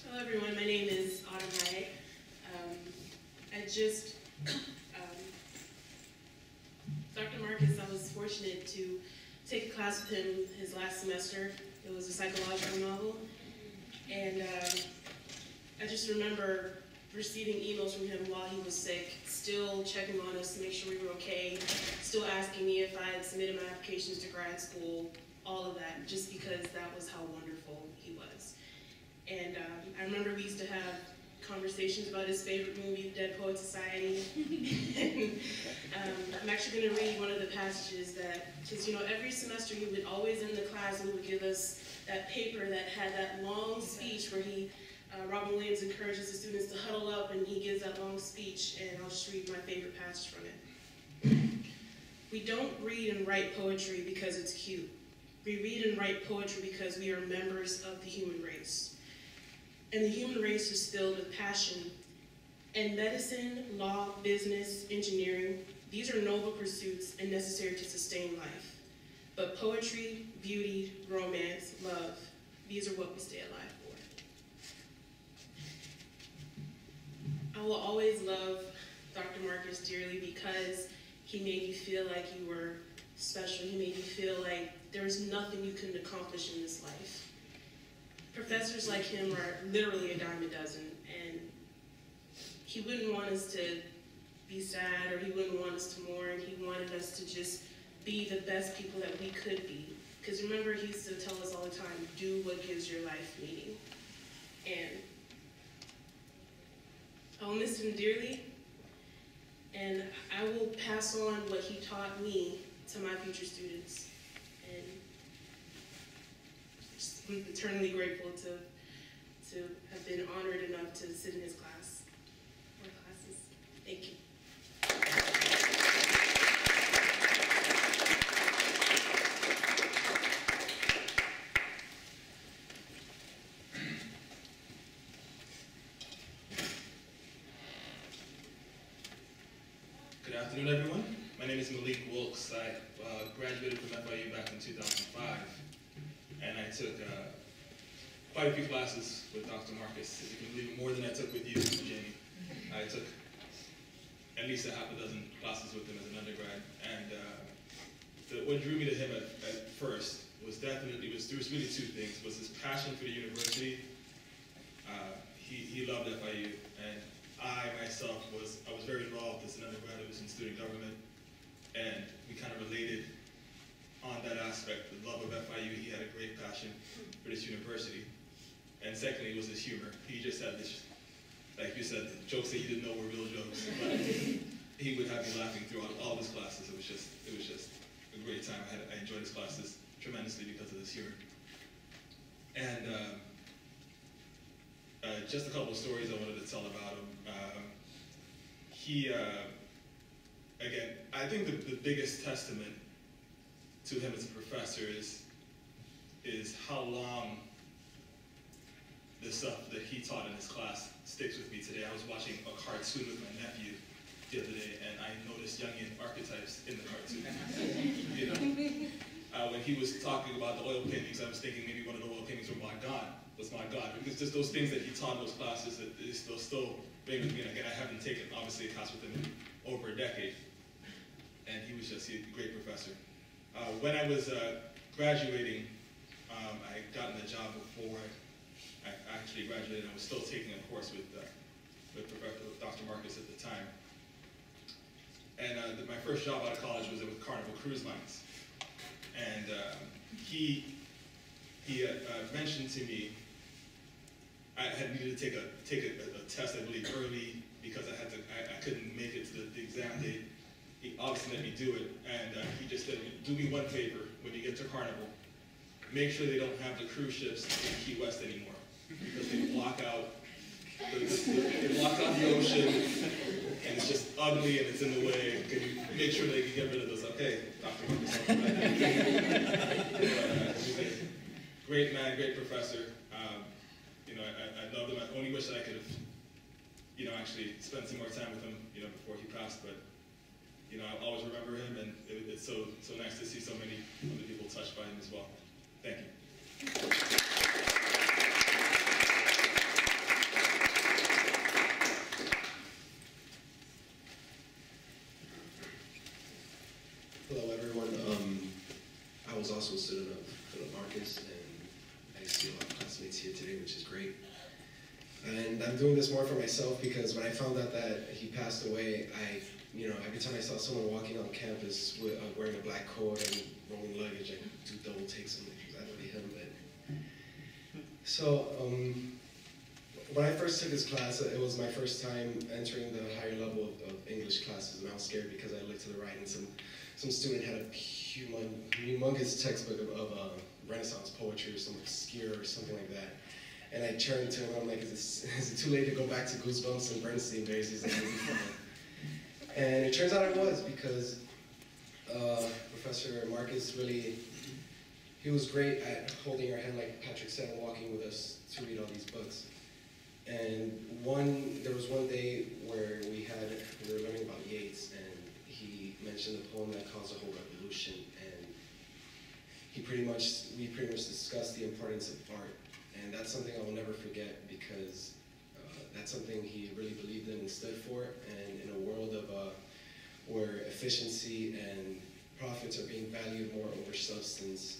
Hello everyone, my name is Autumn Wright. Dr. Marcus, I was fortunate to take a class with him his last semester. It was a psychological novel. And I just remember receiving emails from him while he was sick, still checking on us to make sure we were okay, still asking me if I had submitted my applications to grad school, all of that, just because that was how wonderful he was. And I remember we used to have conversations about his favorite movie, Dead Poets Society. And, I'm actually going to read one of the passages that, because you know, every semester he would always end the class and he would give us that paper that had that long speech where he, Robin Williams encourages the students to huddle up and he gives that long speech, and I'll just read my favorite passage from it. We don't read and write poetry because it's cute. We read and write poetry because we are members of the human race. And the human race is filled with passion. And medicine, law, business, engineering, these are noble pursuits and necessary to sustain life. But poetry, beauty, romance, love, these are what we stay alive for. I will always love Dr. Marcus dearly because he made you feel like you were special. He made you feel like there was nothing you couldn't accomplish in this life. Professors like him are literally a dime a dozen, and he wouldn't want us to be sad, or he wouldn't want us to mourn. He wanted us to just be the best people that we could be. Because remember, he used to tell us all the time, do what gives your life meaning. And I'll miss him dearly, and I will pass on what he taught me to my future students. And I'm eternally grateful to have been honored enough to sit in his class or classes. Thank you. Good afternoon, everyone. My name is Malik Wilkes. I graduated from FIU back in 2005, and I took quite a few classes with Dr. Marcus. If you can believe it, more than I took with you, Jamie. I took at least a half a dozen classes with him as an undergrad, and what drew me to him at first was there was really two things. Was his passion for the university, loved FIU, and I myself was very involved as an undergraduate, was in student government, and we kind of related on that aspect, the love of FIU. He had a great passion for this university. And secondly, was his humor. He just had this, like you said, jokes that you didn't know were real jokes. But he would have me laughing throughout all of his classes. It was just a great time. I enjoyed his classes tremendously because of his humor. And just a couple of stories I wanted to tell about him. Again, I think the biggest testament to him as a professor is how long the stuff that he taught in his class sticks with me today. I was watching a cartoon with my nephew the other day, and I noticed Jungian archetypes in the cartoon. You know, when he was talking about the oil paintings, I was thinking maybe one of the oil paintings was my God, because just those things that he taught in those classes that is still ring with me. And again, I haven't taken obviously a class with him in over a decade, and he was just a great professor. When I was graduating, I had gotten a job before I actually graduated. I was still taking a course with Dr. Marcus at the time. And my first job out of college was with Carnival Cruise Lines. And he mentioned to me, I had needed to take a test, I believe, early because I couldn't make it to the exam date. He obviously let me do it, and he just said, do me one favor when you get to Carnival. Make sure they don't have the cruise ships in Key West anymore, because they block out the ocean, and it's just ugly and it's in the way. Can you make sure they can get rid of those? Okay, Dr. Marcus. He's a great man, great professor. You know, I loved him. I only wish that I could have, you know, actually spent some more time with him, you know, before he passed. But you know, I'll always remember him, and it's so nice to see so many other people touched by him as well. Thank you. Hello, everyone. I was also a student of Phillip Marcus, and I see a lot of classmates here today, which is great. And I'm doing this more for myself because when I found out that he passed away, you know, every time I saw someone walking on campus with, wearing a black coat and rolling luggage, I do double takes on that would be him. But so when I first took his class, it was my first time entering the higher level of English classes, and I was scared because I looked to the right and some student had a humongous textbook of Renaissance poetry or some obscure or something like that. And I turned to him and I'm like, is it too late to go back to Goosebumps and Bernstein Bears? He's like, it'll be fine. And it turns out it was, because Professor Marcus really, he was great at holding our hand, like Patrick said, and walking with us to read all these books. And there was one day where we were learning about Yeats, and he mentioned a poem that caused a whole revolution, and we pretty much discussed the importance of art. And that's something I will never forget, because that's something he really believed in and stood for. And in a world of where efficiency and profits are being valued more over substance,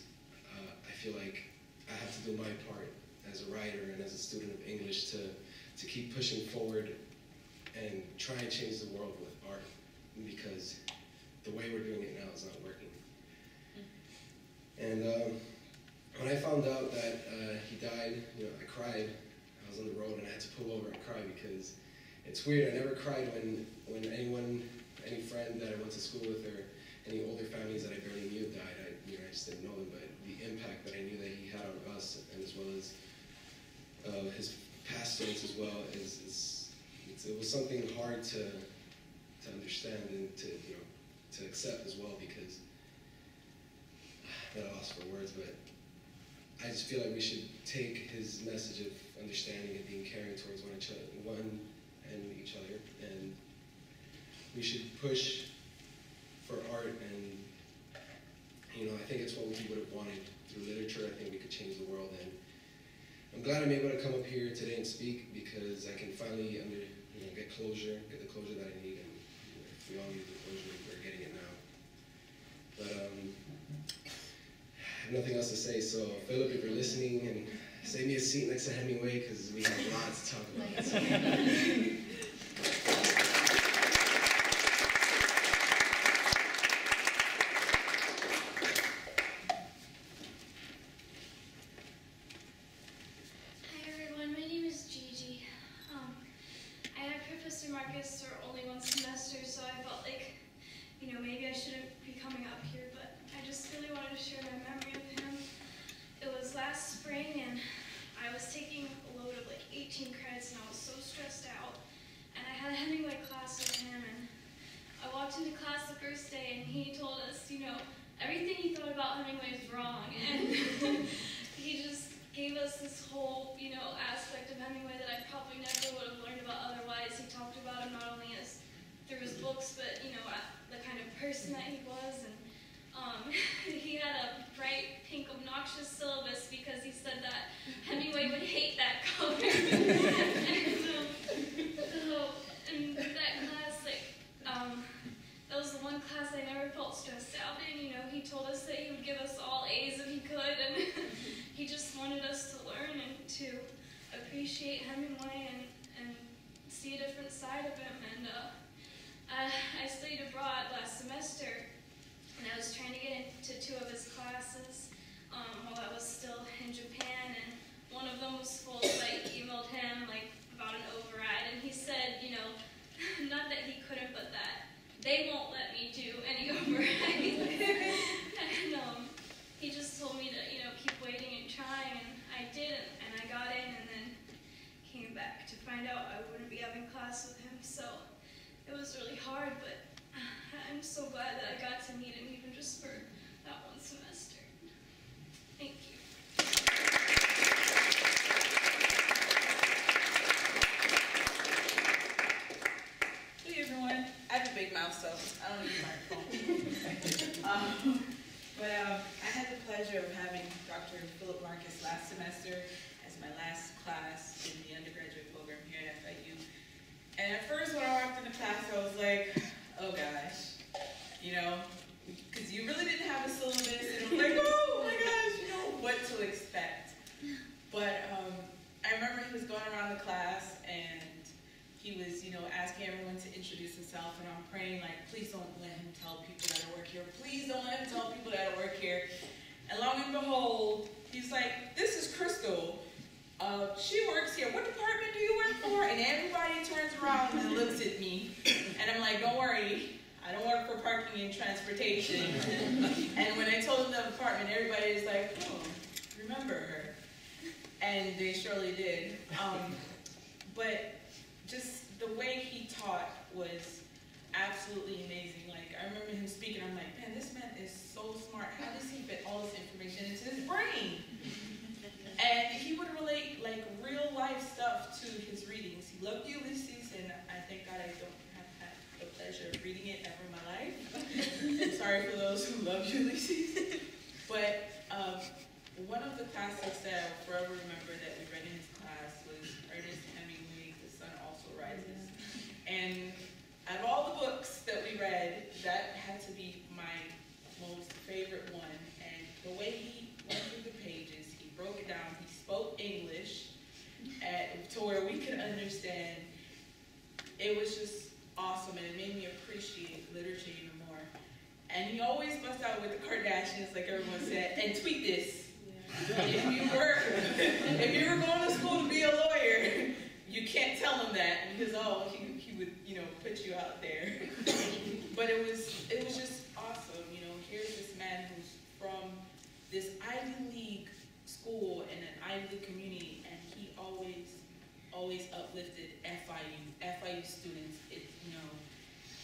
I feel like I have to do my part as a writer and as a student of English to keep pushing forward and try and change the world with art, because the way we're doing it now is not working. And when I found out that he died, you know, I cried. I was on the road and I had to pull over and cry, because it's weird. I never cried when any friend that I went to school with or any older families that I barely knew died. I just didn't know them, but the impact that I knew that he had on us, and as well as his past students as well, it was something hard to understand and to accept as well, because I'm at a loss for words, but I just feel like we should take his message of understanding and being caring towards one and each other, and we should push for art. And you know, I think it's what we would have wanted through literature. I think we could change the world, and I'm glad I'm able to come up here today and speak, because I can finally get the closure that I need, and if we all need the closure, we're getting it now. But I have nothing else to say. So Phillip, if you're listening, and Save me a seat next to Hemingway because we have a lot to talk about. Marcus for only one semester, so I felt like, you know, maybe I shouldn't be coming up here, but I just really wanted to share my memory of him. It was last spring, and I was taking a load of like 18 credits, and I was so stressed out. And I had a Hemingway class with him, and I walked into class the first day, and he told us, you know, everything he thought about Hemingway is wrong, and he just gave us this whole, you know, aspect of Hemingway that I probably never would have learned about otherwise. He talked about him not only as through his books, but, you know, the kind of person that he was. And he had a bright pink obnoxious syllabus because he said that Hemingway would hate that color. And that class, like, that was the one class I never felt stressed out in. You know, he told us that he would give us all A's if he could, and he just wanted us to learn and to appreciate Hemingway and see a different side of him. And I studied abroad last semester, and I was trying to get into 2 of his classes while I was still in Japan, and one of them was full, so I emailed him like about an override, and he said, you know, not that he couldn't, but that they won't let me do any overrides. And he just told me to, you know, keep waiting and trying, and I did, and I got in, and then came back to find out I wouldn't be having class with him. So it was really hard, but I'm so glad that I got to meet him, even just for that one semester. Thank you. Hey everyone, I have a big mouth, so I don't need a microphone. I had the pleasure of having Dr. Phillip Marcus last semester as my last class in the undergraduate program here at FIU. And at first when I walked into class, I was like, oh gosh, you know, because you really didn't have a syllabus, and I was like, oh my gosh, you know, what to expect. But I remember he was going around the class, and he was, you know, asking everyone to introduce himself, and I'm praying, like, please don't let him tell people that I work here. Please don't let him tell people that I work here. And lo and behold, he's like, this is Crystal. She works here. What department do you work for? And everybody turns around and looks at me. And I'm like, don't worry. I don't work for parking and transportation. And when I told them the department, everybody was like, oh, remember her. And they surely did. But just the way he taught was absolutely amazing. Like, I remember him speaking, I'm like, man, this man is so smart. How does he fit all this information into his brain? And he would relate, like, real life stuff to his readings. He loved Ulysses, and I thank God I don't have had the pleasure of reading it ever in my life. I'm sorry for those who love Ulysses. But one of the classics that I'll forever remember that we read in his class was Ernest Hemingway, The Sun Also Rises. And out of all the books that we read, that had to be my most favorite one. And the way he went through the pages, he broke it down, he spoke English to where we could understand. It was just awesome, and it made me appreciate literature even more. And he always busts out with the Kardashians, like everyone said, and tweet this. If you were going to school to be a lawyer, you can't tell him that because he would, you know, put you out there. But it was just awesome, you know. Here's this man who's from this Ivy League school in an Ivy League community, and he always uplifted FIU students.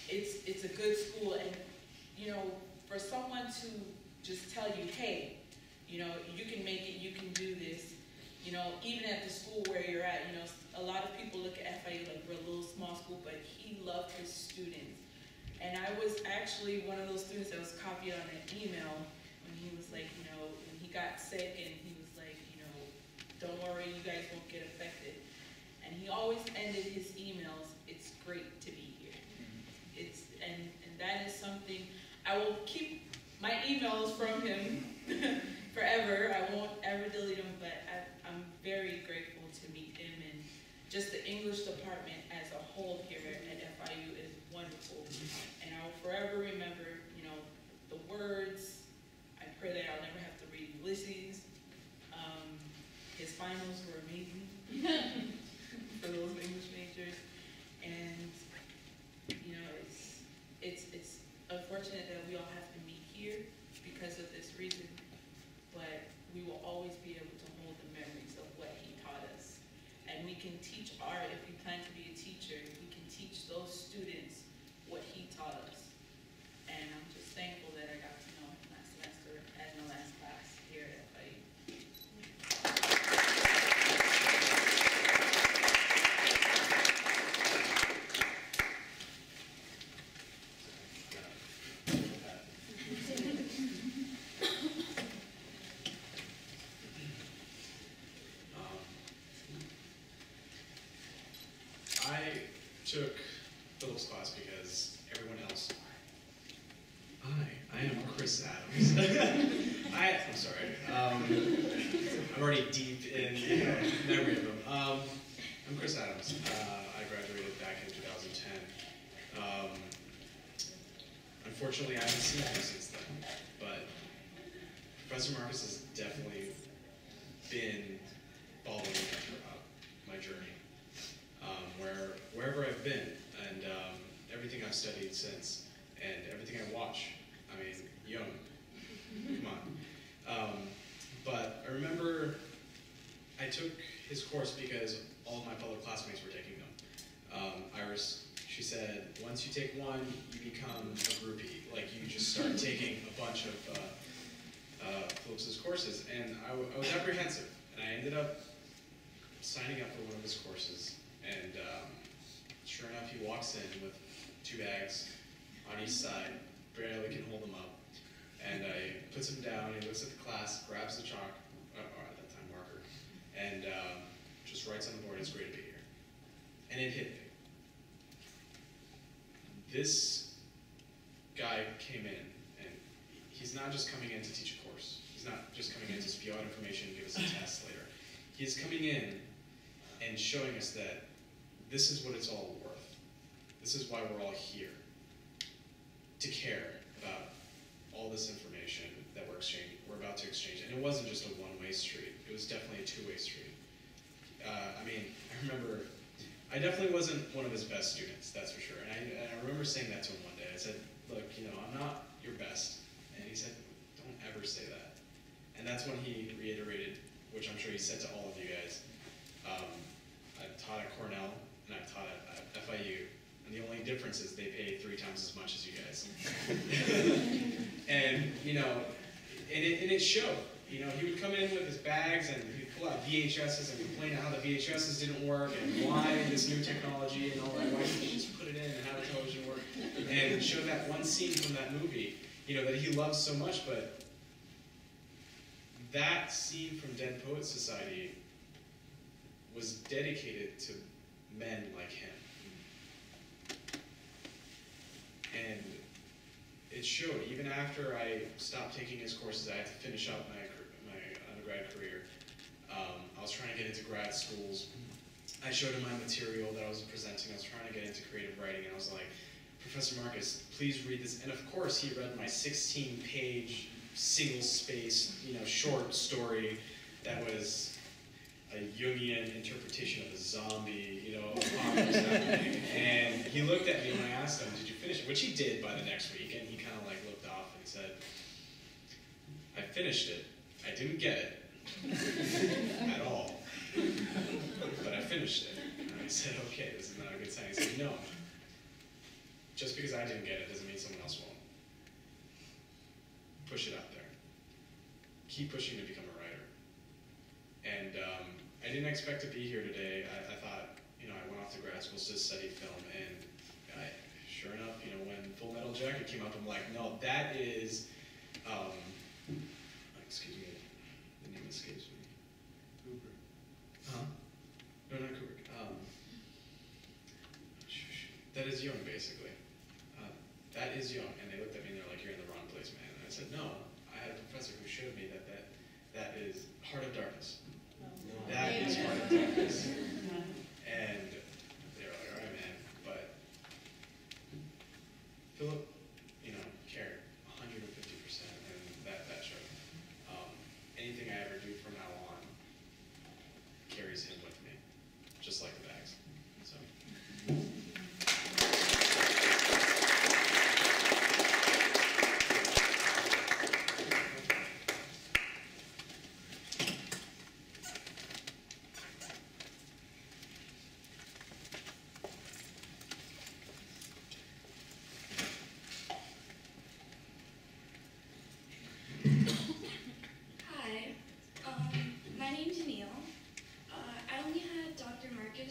It's a good school, and you know, for someone to just tell you, hey, you know, you can make it, you can do this, you know, even at the school where you're at, you know, a lot of people look at FIU like we're a little small school, but he loved his students. And I was actually one of those students that was copied on an email when he was like, you know, when he got sick, and he was like, you know, don't worry, you guys won't get affected. And he always ended his emails, it's great to be here. And that is something, I will keep my emails from him forever. I won't ever delete them, but I'm just the English department as a whole here at FIU is wonderful. And I will forever remember, you know, the words. I pray that I'll never have to read Ulysses. His finals were amazing for those English majors. And, you know, it's unfortunate that we all have to meet here because of this reason, but we will always be able to hold the memories of what he taught us. And we can teach if we plan to be a teacher, we can teach those students what he taught us. And I'm just thankful that I got to know him last semester as my last class here at FIU. I took Phillip's class because everyone else. I am Chris Adams. I'm sorry. I'm already deep in memory of him. I'm Chris Adams. I graduated back in 2010. Unfortunately, I haven't seen him since then. But Professor Marcus has definitely been following my journey. Wherever I've been, and everything I've studied since, and everything I watch. I mean, young, come on. But I remember I took his course because all of my fellow classmates were taking them. Iris, she said, once you take one, you become a groupie. Like, you just start taking a bunch of Phillip's courses, and I was apprehensive, and I ended up signing up for one of his courses. And sure enough, he walks in with 2 bags on each side, barely can hold them up. And I puts him down, he looks at the class, grabs the chalk, or at that time marker, and just writes on the board, "It's great to be here." And it hit me. This guy came in, and he's not just coming in to teach a course. He's not just coming in to spew out information and give us a test later. He's coming in and showing us that this is what it's all worth. This is why we're all here. To care about all this information that we're about to exchange. And it wasn't just a one-way street. It was definitely a two-way street. I mean, I remember, I definitely wasn't one of his best students, that's for sure. And I remember saying that to him one day. I said, look, I'm not your best. And he said, don't ever say that. And that's when he reiterated, which I'm sure he said to all of you guys, I've taught at Cornell, and I've taught at FIU, and the only difference is they pay 3 times as much as you guys. And, it showed. He would come in with his bags, and he'd pull out VHSs and complain how the VHSs didn't work, and why this new technology and all that, why didn't you just put it in, and how the television worked, and show that one scene from that movie, that he loves so much, but that scene from Dead Poets Society was dedicated to men like him. And it showed. Even after I stopped taking his courses, I had to finish up my undergrad career. I was trying to get into grad schools. I showed him my material that I was presenting. I was trying to get into creative writing, and I was like, Professor Marcus, please read this. And of course, he read my 16-page, single-spaced, short story that was a Jungian interpretation of a zombie, apocalypse happening. And he looked at me when I asked him, did you finish it? Which he did by the next week, and he kind of looked off and said, I finished it. I didn't get it at all, but I finished it. And I said, okay, this is not a good sign. He said, no, just because I didn't get it doesn't mean someone else won't. Push it out there. Keep pushing to become a writer. And I didn't expect to be here today. I thought, I went off to grad school to study film, and sure enough, when Full Metal Jacket came up, I'm like, no, that is, excuse me, the name escapes me. Kubrick. Huh? No, not Kubrick. That is Jung, basically. That is Jung, and they looked at me and they're like, you're in the wrong place, man. And I said, no, I had a professor who showed me that is Heart of Darkness. That is Heart of Darkness. And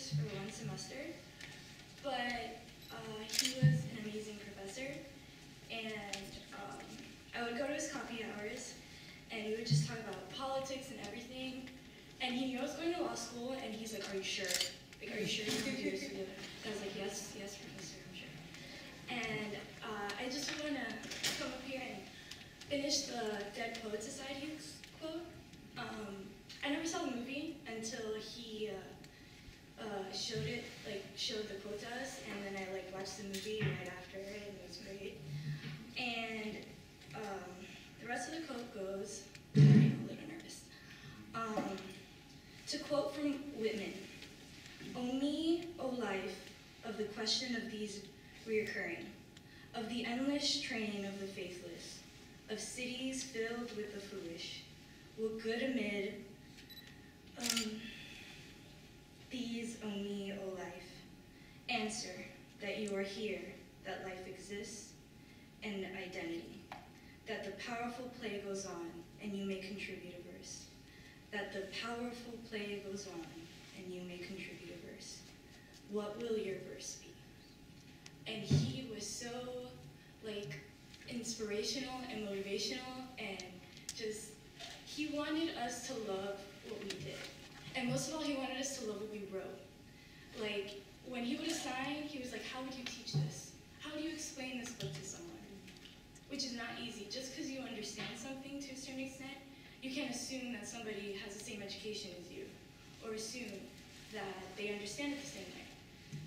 just for one semester, but he was an amazing professor, and I would go to his coffee hours, and we would just talk about politics and everything, and he knew I was going to law school, and he's like, are you sure? Like, are you sure you can do this? And I was like, yes, professor, I'm sure. And I just want to come up here and finish the Dead Poets Society quote. I never saw the movie until he showed the quote to us, and then I watched the movie right after, and it was great. And the rest of the quote goes, sorry, I'm a little nervous. To quote from Whitman, "O me, O life, of the question of these reoccurring, of the endless train of the faithless, of cities filled with the foolish, what good amid these, O me, O life? Answer that you are here, that life exists, and identity, that the powerful play goes on, and you may contribute a verse, that the powerful play goes on, and you may contribute a verse. What will your verse be?" And he was so inspirational and motivational, and just, he wanted us to love what we did. And most of all, he wanted us to love what we wrote. When he would assign, he was like, how would you teach this? How do you explain this book to someone? Which is not easy. Just because you understand something to a certain extent, you can't assume that somebody has the same education as you, or assume that they understand it the same way.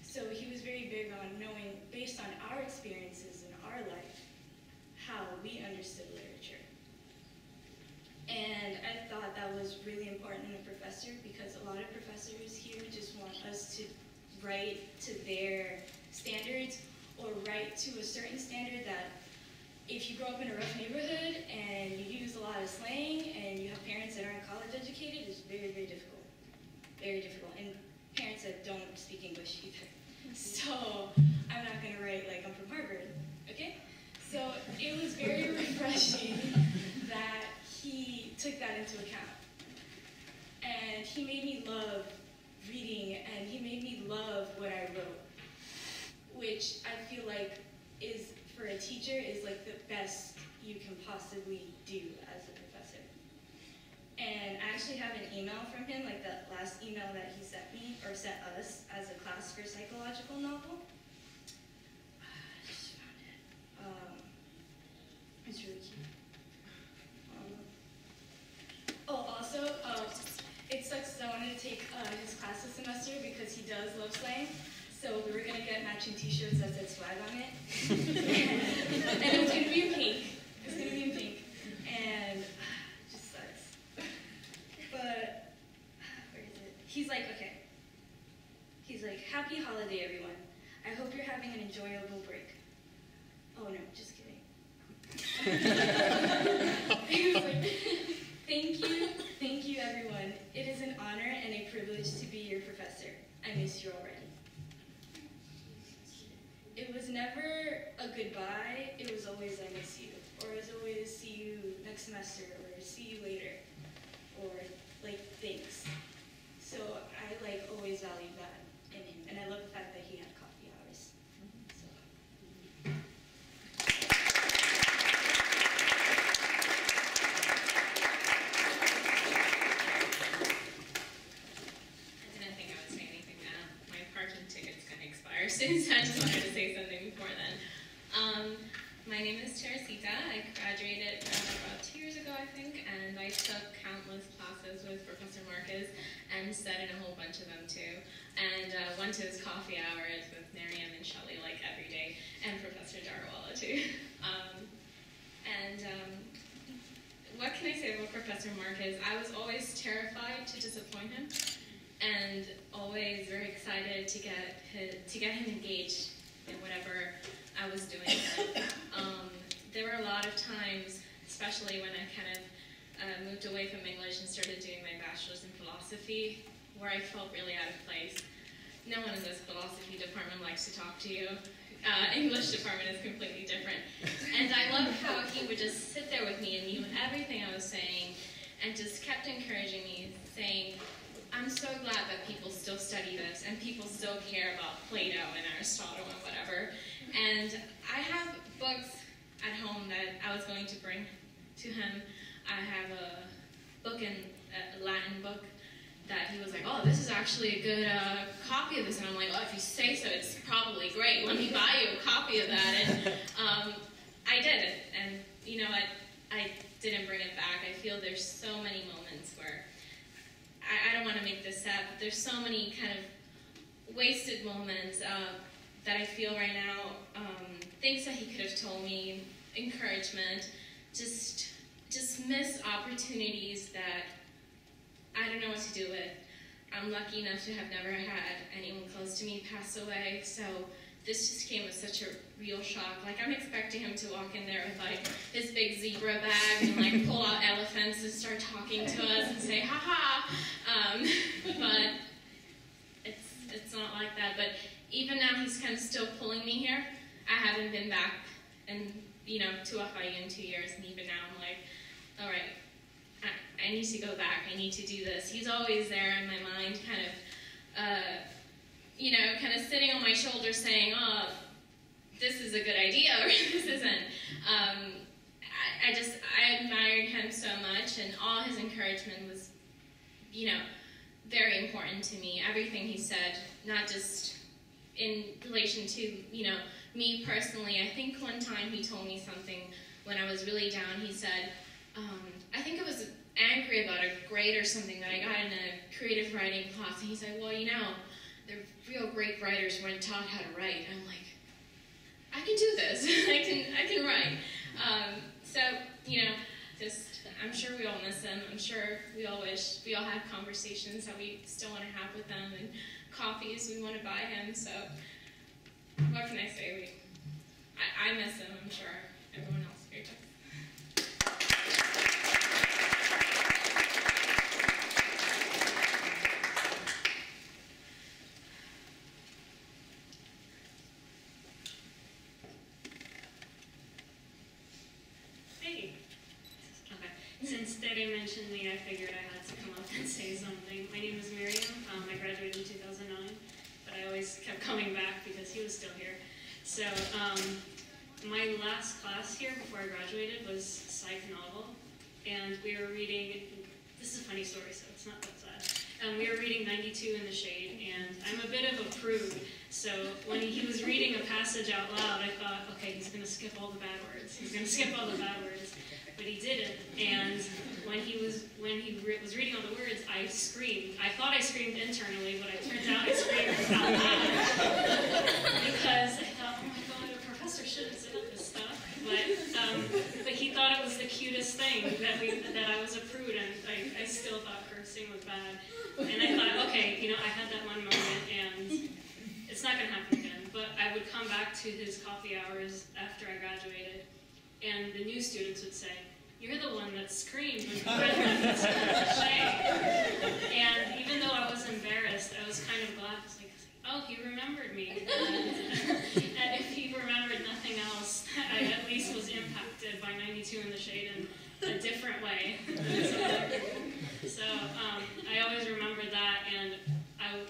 So he was very big on knowing, based on our experiences in our life, how we understood literature. And I thought that was really important in a professor, because a lot of professors here just want us to write to their standards, or write to a certain standard that if you grow up in a rough neighborhood and you use a lot of slang and you have parents that aren't college educated, it's very, very difficult. Very difficult. And parents that don't speak English either. So I'm not going to write like I'm from Harvard, okay? So it was very refreshing that he took that into account. And he made me love reading, and he made me love what I wrote, which I feel like is, for a teacher, is like the best you can possibly do as a professor. And I actually have an email from him, like that last email that he sent me, or sent us as a class for psychological novel. I just found it. It's really cute. Also, it sucks because I wanted to take his class this semester because he does love slang. So we were going to get matching t-shirts that said swag on it. And it was going to be in pink. It was going to be in pink. And it just sucks. But, where is it? He's like, okay. He's like, happy holiday, everyone. I hope you're having an enjoyable break. Oh no, just kidding. He was like, thank you, everyone. It is an honor and a privilege to be your professor. I miss you already. It was never a goodbye, it was always I miss you. Or it was always see you next semester, or see you later. Or like, thanks. So I always valued that in him. And I love the fact that he had coffee hours. So. I didn't think I would say anything now. My parking ticket's going to expire soon, so I just wanted to say something before then. My name is Teresita. I graduated about 2 years ago, I think, and I took countless classes with Professor Marcus and sat in a whole bunch of them too. And went to his coffee hours with Miriam and Shelley every day, and Professor Darwala too. What can I say about Professor Marcus? I was always terrified to disappoint him, and always very excited to get him engaged in whatever I was doing. There were a lot of times, especially when I kind of moved away from English and started doing my bachelor's in philosophy, where I felt really out of place. No one in this philosophy department likes to talk to you. English department is completely different. And I loved how he would just sit there with me and knew everything I was saying, and just kept encouraging me, saying, I'm so glad that people still study this, and people still care about Plato and Aristotle and whatever. And I have books at home that I was going to bring to him. I have a Latin book that he was like, oh, this is actually a good copy of this. And I'm like, oh, if you say so, it's probably great. Let me buy you a copy of that. And I did it. And you know what? I didn't bring it back. I feel there's so many moments where, I don't want to make this sad, but there's so many kind of wasted moments that I feel right now, things that he could have told me, encouragement, just missed opportunities that I don't know what to do with. I'm lucky enough to have never had anyone close to me pass away, so this just came as such a real shock. Like, I'm expecting him to walk in there with like his big zebra bag and like pull out elephants and start talking to us and say, ha-ha, but it's not like that. But even now, he's kind of still pulling me here. I haven't been back and to FIU in 2 years, and even now I'm like, all right, I need to go back. I need to do this. He's always there in my mind, kind of sitting on my shoulder saying, oh, this is a good idea, or this isn't. I admired him so much, and all his encouragement was, very important to me. Everything he said, not just in relation to, me personally. I think one time he told me something when I was really down. He said, I think I was angry about a grade or something that I got in a creative writing class, and he said, well, the real great writers weren't taught how to write. And I'm like, I can do this. I can write. I'm sure we all miss him. I'm sure we all wish we all had conversations that we still want to have with them, and coffees we want to buy him. So what can I say? I miss him. I'm sure everyone else here does. Since Dede mentioned me, I figured I had to come up and say something. My name is Miriam. I graduated in 2009, but I always kept coming back because he was still here. So my last class here before I graduated was psych novel, and we were reading, this is a funny story, so it's not that sad. We were reading 92 in the Shade, and I'm a bit of a prude, so when he was reading a passage out loud, I thought, okay, he's going to skip all the bad words. He's going to skip all the bad words. But he didn't, and when he was reading all the words, I screamed. I thought I screamed internally, but it turns out I screamed out loud because I thought, oh my god, a professor shouldn't say this stuff. But he thought it was the cutest thing that I was a prude, and I still thought cursing was bad. And I thought, okay, I had that one moment, and it's not going to happen again. But I would come back to his coffee hours after I graduated, and the new students would say, you're the one that screamed when you read this And even though I was embarrassed, I was kind of glad. I was like, oh, he remembered me. And if he remembered nothing else, I at least was impacted by 92 in the Shade in a different way. So I always remembered that, and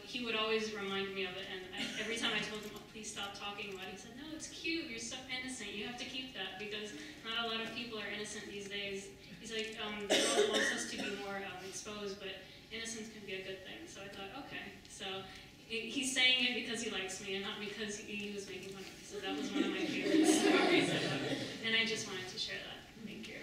he would always remind me of it. And every time I told him, oh, please stop talking about it, he said, no, it's cute, you're so innocent, you have to keep that, because not a lot of people are innocent these days. He's like, the world wants us to be more exposed, but innocence can be a good thing. So I thought, okay. So he's saying it because he likes me and not because he was making fun of me. So that was one of my favorite stories about it. And I just wanted to share that. Thank you.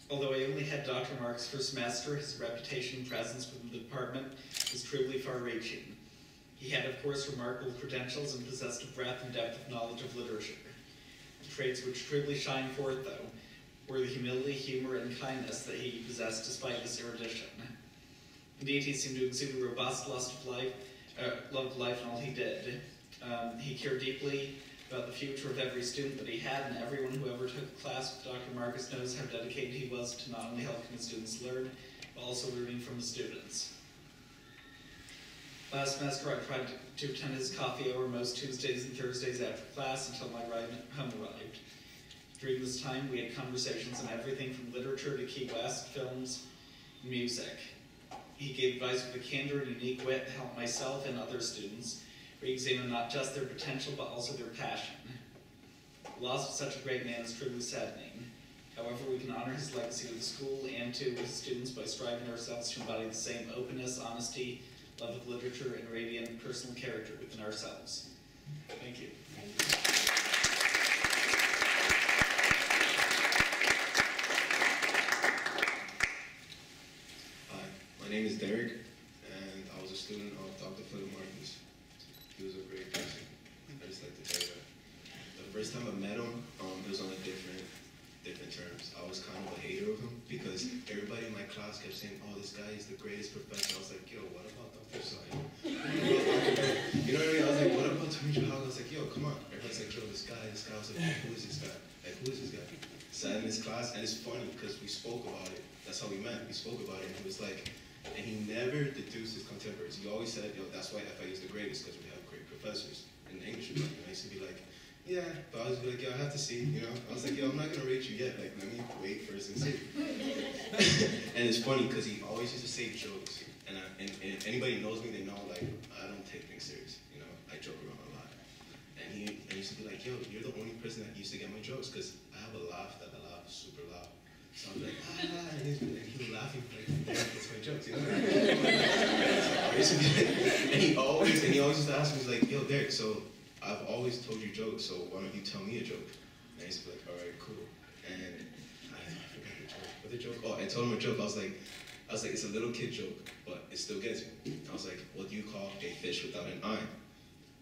Although I only had Dr. Mark's first semester, his reputation and presence within the department was truly far-reaching. He had, of course, remarkable credentials and possessed a breadth and depth of knowledge of literature. The traits which truly shine forth, though, were the humility, humor, and kindness that he possessed despite his erudition. Indeed, he seemed to exude a robust love of life in all he did. He cared deeply about the future of every student that he had, and everyone who ever took a class with Dr. Marcus knows how dedicated he was to not only helping the students learn, but also learning from the students. Last semester, I tried to attend his coffee hour most Tuesdays and Thursdays after class until my ride home arrived. During this time, we had conversations on everything from literature to Key West, films, and music. He gave advice with a candor and unique wit to help myself and other students re-examine not just their potential, but also their passion. The loss of such a great man is truly saddening. However, we can honor his legacy to the school and to his students by striving ourselves to embody the same openness, honesty, love of literature, and radiant personal character within ourselves. Thank you. Hi, my name is Derek, and I was a student of Dr. Phillip Marcus. He was a great person. I just like to tell you that. The first time I met him, it was on a different terms. I was kind of a hater of him because everybody in my class kept saying, "Oh, this guy is the greatest professor." I was like, "Yo, what about Dr. Simon?" You know what I mean? I was like, "What about Tony Howell?" I was like, "Yo, come on." Everybody's like, "Yo, this guy." I was like, "Who is this guy? Like, who is this guy?" Sat in his class, and it's funny because we spoke about it. That's how we met. We spoke about it, and he was like, and he never deduced his contemporaries. He always said, "Yo, that's why FIU is the greatest, because we have great professors." In the English department, I used to be like, "Yeah," but I was like, "Yo, I have to see," you know? I was like, "Yo, I'm not gonna rate you yet, like, let me wait first and see." And it's funny, because he always used to say jokes, and if anybody knows me, they know, like, I don't take things serious, you know? I joke around a lot. And he used to be like, "Yo, you're the only person that used to get my jokes, because I have a laugh that I laugh super loud." So I'm like, "Ah," and he was laughing, like, "Derek gets my jokes," you know? And he always used to ask me, he's like, "Yo, Derek, so I've always told you jokes, so why don't you tell me a joke?" And I used to be like, "All right, cool." And I forgot the joke. What the joke? Oh, I told him a joke. I was like, it's a little kid joke, but it still gets me. I was like, "What do you call a fish without an eye?"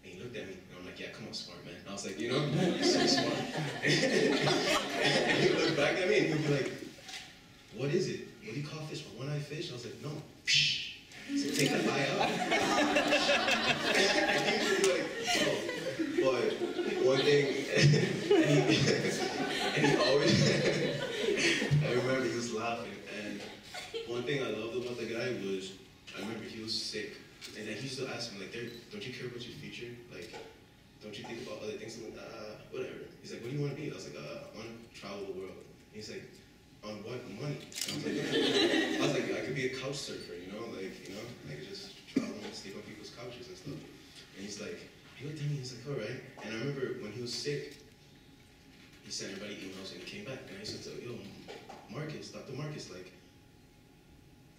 And he looked at me, and I'm like, "Yeah, come on, smart man." And I was like, you know, you're so smart. And he looked back at me, and he'd be like, "What is it? What do you call a fish? A one-eyed fish?" I was like, "No." So take the eye out. And he would be like, "Oh." But one thing, and he always, I remember he was laughing, and one thing I loved about the guy was, I remember he was sick, and then he used to ask me, like, "Don't you care about your future? Like, don't you think about other things?" I'm like, whatever. He's like, "What do you want to be?" I was like, "I want to travel the world." And he's like, "On what money?" And I was like, "I could be a couch surfer, you know, like, I could just travel and sleep on people's couches and stuff." And he's like, he looked at me, he's like, "All right." And I remember when he was sick, he sent everybody emails and he came back. And I used to tell, "Yo, Marcus, Dr. Marcus, like,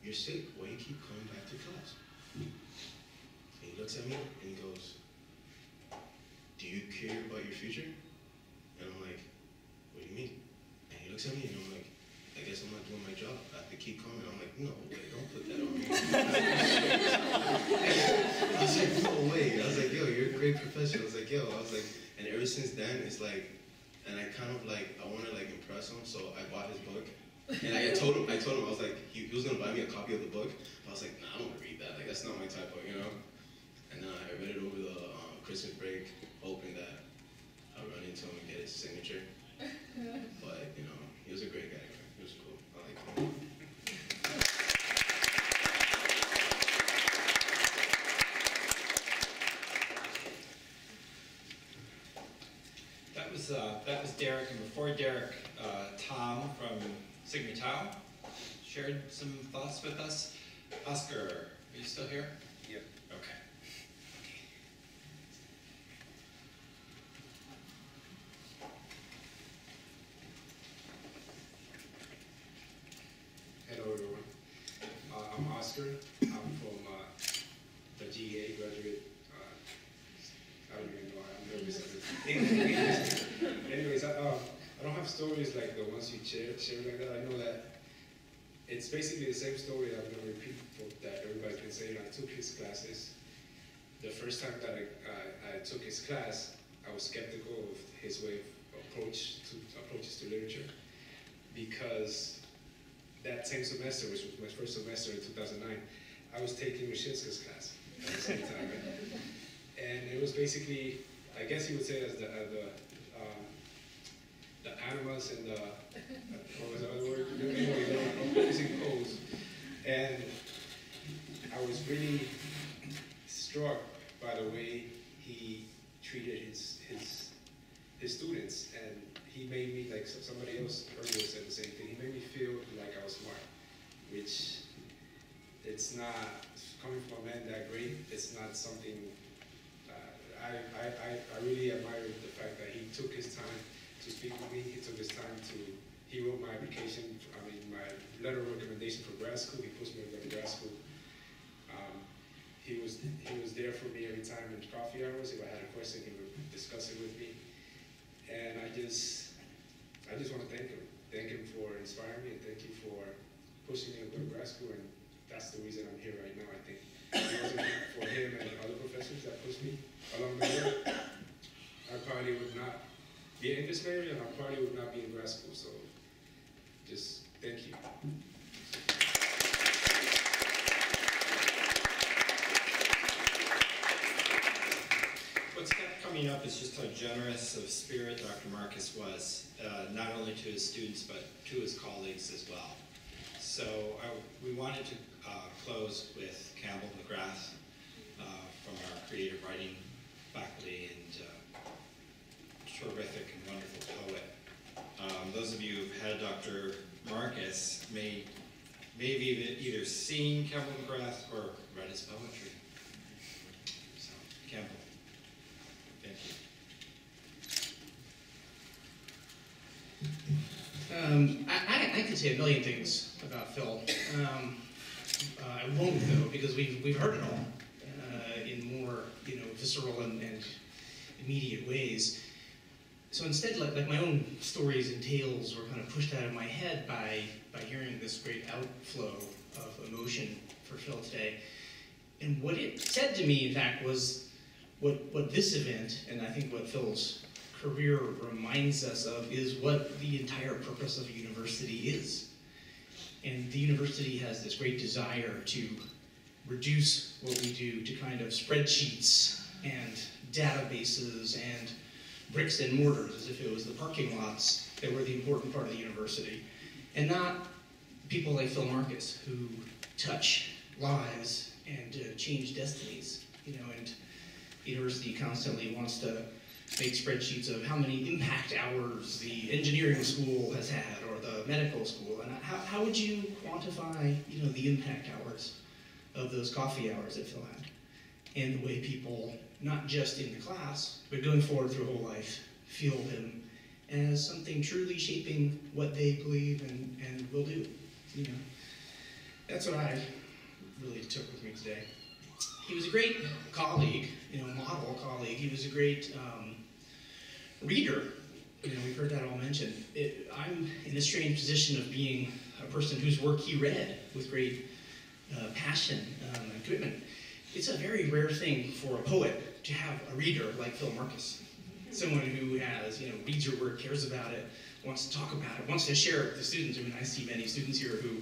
you're sick. Why do you keep coming back to class?" And he looks at me and he goes, "Do you care about your future?" And I'm like, "What do you mean?" And he looks at me and I'm like, "I guess I'm not doing my job. I have to keep coming." I'm like, "No way, don't put that on me." I was like, "No way." I was like, "Yo, you're a great professor." I was like, and ever since then, it's like, and I kind of like, I want to like impress him, so I bought his book. And I told him, I was like, he was going to buy me a copy of the book. I was like, "Nah, I don't want to read that. Like, that's not my type of, you know?" And then I read it over the Christmas break, hoping that I'll run into him and get his signature. But, you know, he was a great guy, man. He was cool. I like him. That was Derek, and before Derek, Tom from Sigma Tau shared some thoughts with us. Oscar, are you still here? Yep. Okay. Hello, everyone. I'm Oscar. I'm from the GA graduate. I don't even know. I'm nervous. Anyways, I don't have stories like the ones you share like that. I know that it's basically the same story that I'm going to repeat that everybody's been saying. I took his classes. The first time that I took his class, I was skeptical of his way of approaches to literature, because that same semester, which was my first semester in 2009, I was taking Mashinska's class at the same time. And it was basically, I guess you would say, as the animals and the, what was the other word? Anyway, they were opposing poles. And I was really struck by the way he treated his students. And he made me, like somebody else earlier said the same thing, he made me feel like I was smart, which it's not, coming from a man that great, it's not something, I really admire the fact that he took his time to speak with me. He took his time he wrote my application, my letter of recommendation for grad school. He pushed me to go to grad school. He was there for me every time in coffee hours. If I had a question, he would discuss it with me. And I just want to thank him. Thank him for inspiring me, and thank you for pushing me to go to grad school. And that's the reason I'm here right now, I think. If it wasn't for him and other professors that pushed me along the way, I probably would not be in this area, and I probably would not be in grad school. So just thank you. What's kept coming up is just how generous of spirit Dr. Marcus was, not only to his students, but to his colleagues as well. So we wanted to close with Campbell McGrath from our creative writing faculty and terrific and wonderful poet. Those of you who've had Dr. Marcus may have either seen Campbell McGrath or read his poetry. So, Campbell, thank you. I could say a million things about Phil. I won't though, because we've heard it all in more visceral and immediate ways. So instead, like my own stories and tales were kind of pushed out of my head by hearing this great outflow of emotion for Phil today. And what it said to me, in fact, was what this event, and I think what Phil's career reminds us of, is what the entire purpose of a university is. And the university has this great desire to reduce what we do to kind of spreadsheets and databases and bricks and mortars, as if it was the parking lots that were the important part of the university, and not people like Phil Marcus, who touch lives and change destinies. And the university constantly wants to make spreadsheets of how many impact hours the engineering school has had, or the medical school, and how would you quantify, the impact hours of those coffee hours that Phil had, and the way people, not just in the class, but going forward through whole life, feel him as something truly shaping what they believe and will do. That's what I really took with me today. He was a great colleague, model colleague. He was a great reader. We've heard that all mentioned. I'm in a strange position of being a person whose work he read with great passion and commitment. It's a very rare thing for a poet to have a reader like Phil Marcus. Someone who has, reads your work, cares about it, wants to talk about it, wants to share it with the students. I see many students here who,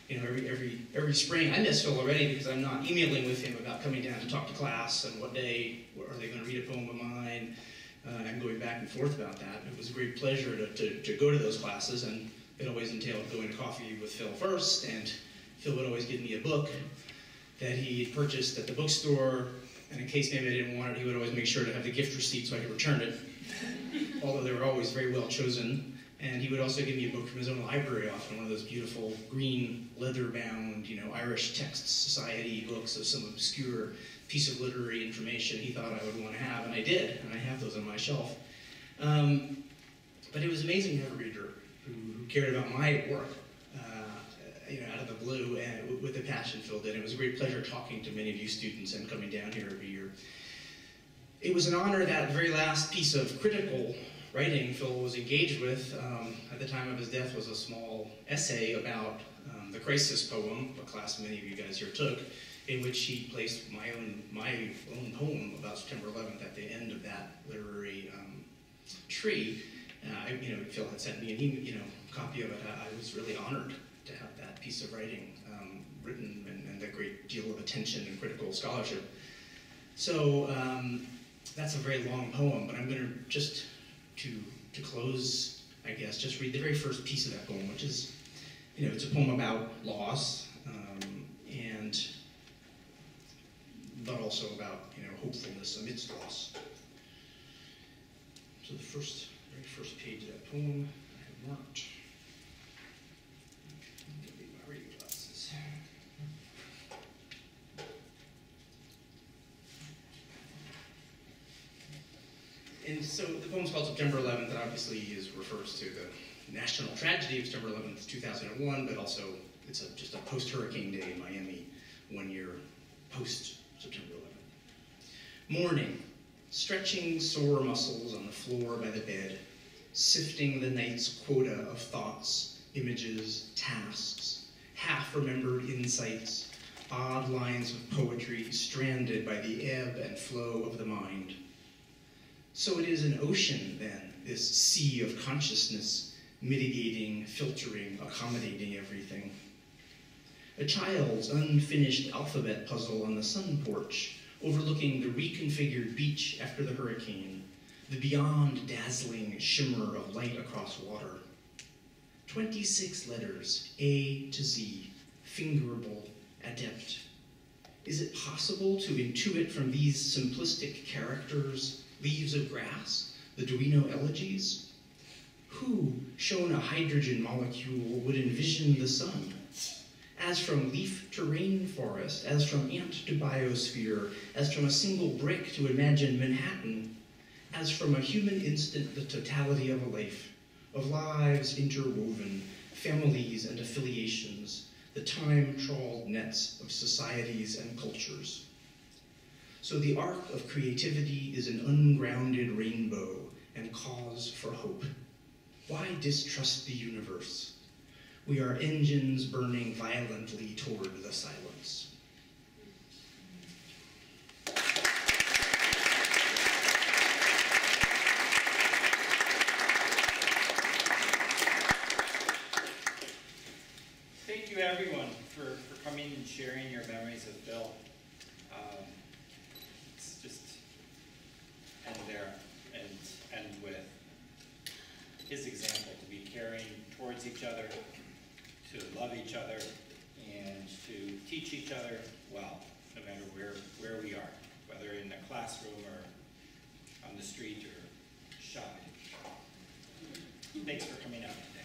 every spring, I miss Phil already because I'm not emailing with him about coming down to talk to class and what day are they going to read a poem of mine. I'm going back and forth about that. It was a great pleasure to go to those classes, and it always entailed going to coffee with Phil first, and Phil would always give me a book that he purchased at the bookstore, and in case maybe I didn't want it, he would always make sure to have the gift receipt so I could return it, although they were always very well chosen. And he would also give me a book from his own library, often one of those beautiful green leather-bound, Irish Text Society books of some obscure piece of literary information he thought I would want to have, and I did, and I have those on my shelf. But it was amazing to have a reader who cared about my work, out of the blue, and with the passion filled in. It was a great pleasure talking to many of you students and coming down here every year. It was an honor that the very last piece of critical writing Phil was engaged with at the time of his death was a small essay about the Crisis poem, a class many of you guys here took, in which he placed my own poem about September 11th at the end of that literary tree. Phil had sent me an email, copy of it. I was really honored to have that piece of writing written and a great deal of attention and critical scholarship. So that's a very long poem, but I'm going to just, to close, I guess, just read the very first piece of that poem, which is, it's a poem about loss, but also about, hopefulness amidst loss. So the very first page of that poem I have marked. Get my reading glasses. And so the poem's called September 11th, and obviously refers to the national tragedy of September 11th, 2001, but also it's just a post-hurricane day in Miami, 1 year post-September 11th. Morning, stretching sore muscles on the floor by the bed, sifting the night's quota of thoughts, images, tasks, half-remembered insights, odd lines of poetry stranded by the ebb and flow of the mind. So it is an ocean, then, this sea of consciousness, mitigating, filtering, accommodating everything. A child's unfinished alphabet puzzle on the sun porch, overlooking the reconfigured beach after the hurricane, the beyond dazzling shimmer of light across water. 26 letters, A to Z, fingerable, adept. Is it possible to intuit from these simplistic characters leaves of grass, the Duino elegies? Who, shown a hydrogen molecule, would envision the sun? As from leaf to rainforest, as from ant to biosphere, as from a single brick to imagine Manhattan, as from a human instant the totality of a life, of lives interwoven, families and affiliations, the time-trawled nets of societies and cultures. So the arc of creativity is an ungrounded rainbow and cause for hope. Why distrust the universe? We are engines burning violently toward the silence. Thank you, everyone, for coming and sharing your memories of Phil. It's just end there and end with his example to be caring towards each other, to love each other, and to teach each other well, no matter where we are, whether in the classroom or on the street or shopping. Thanks for coming out today.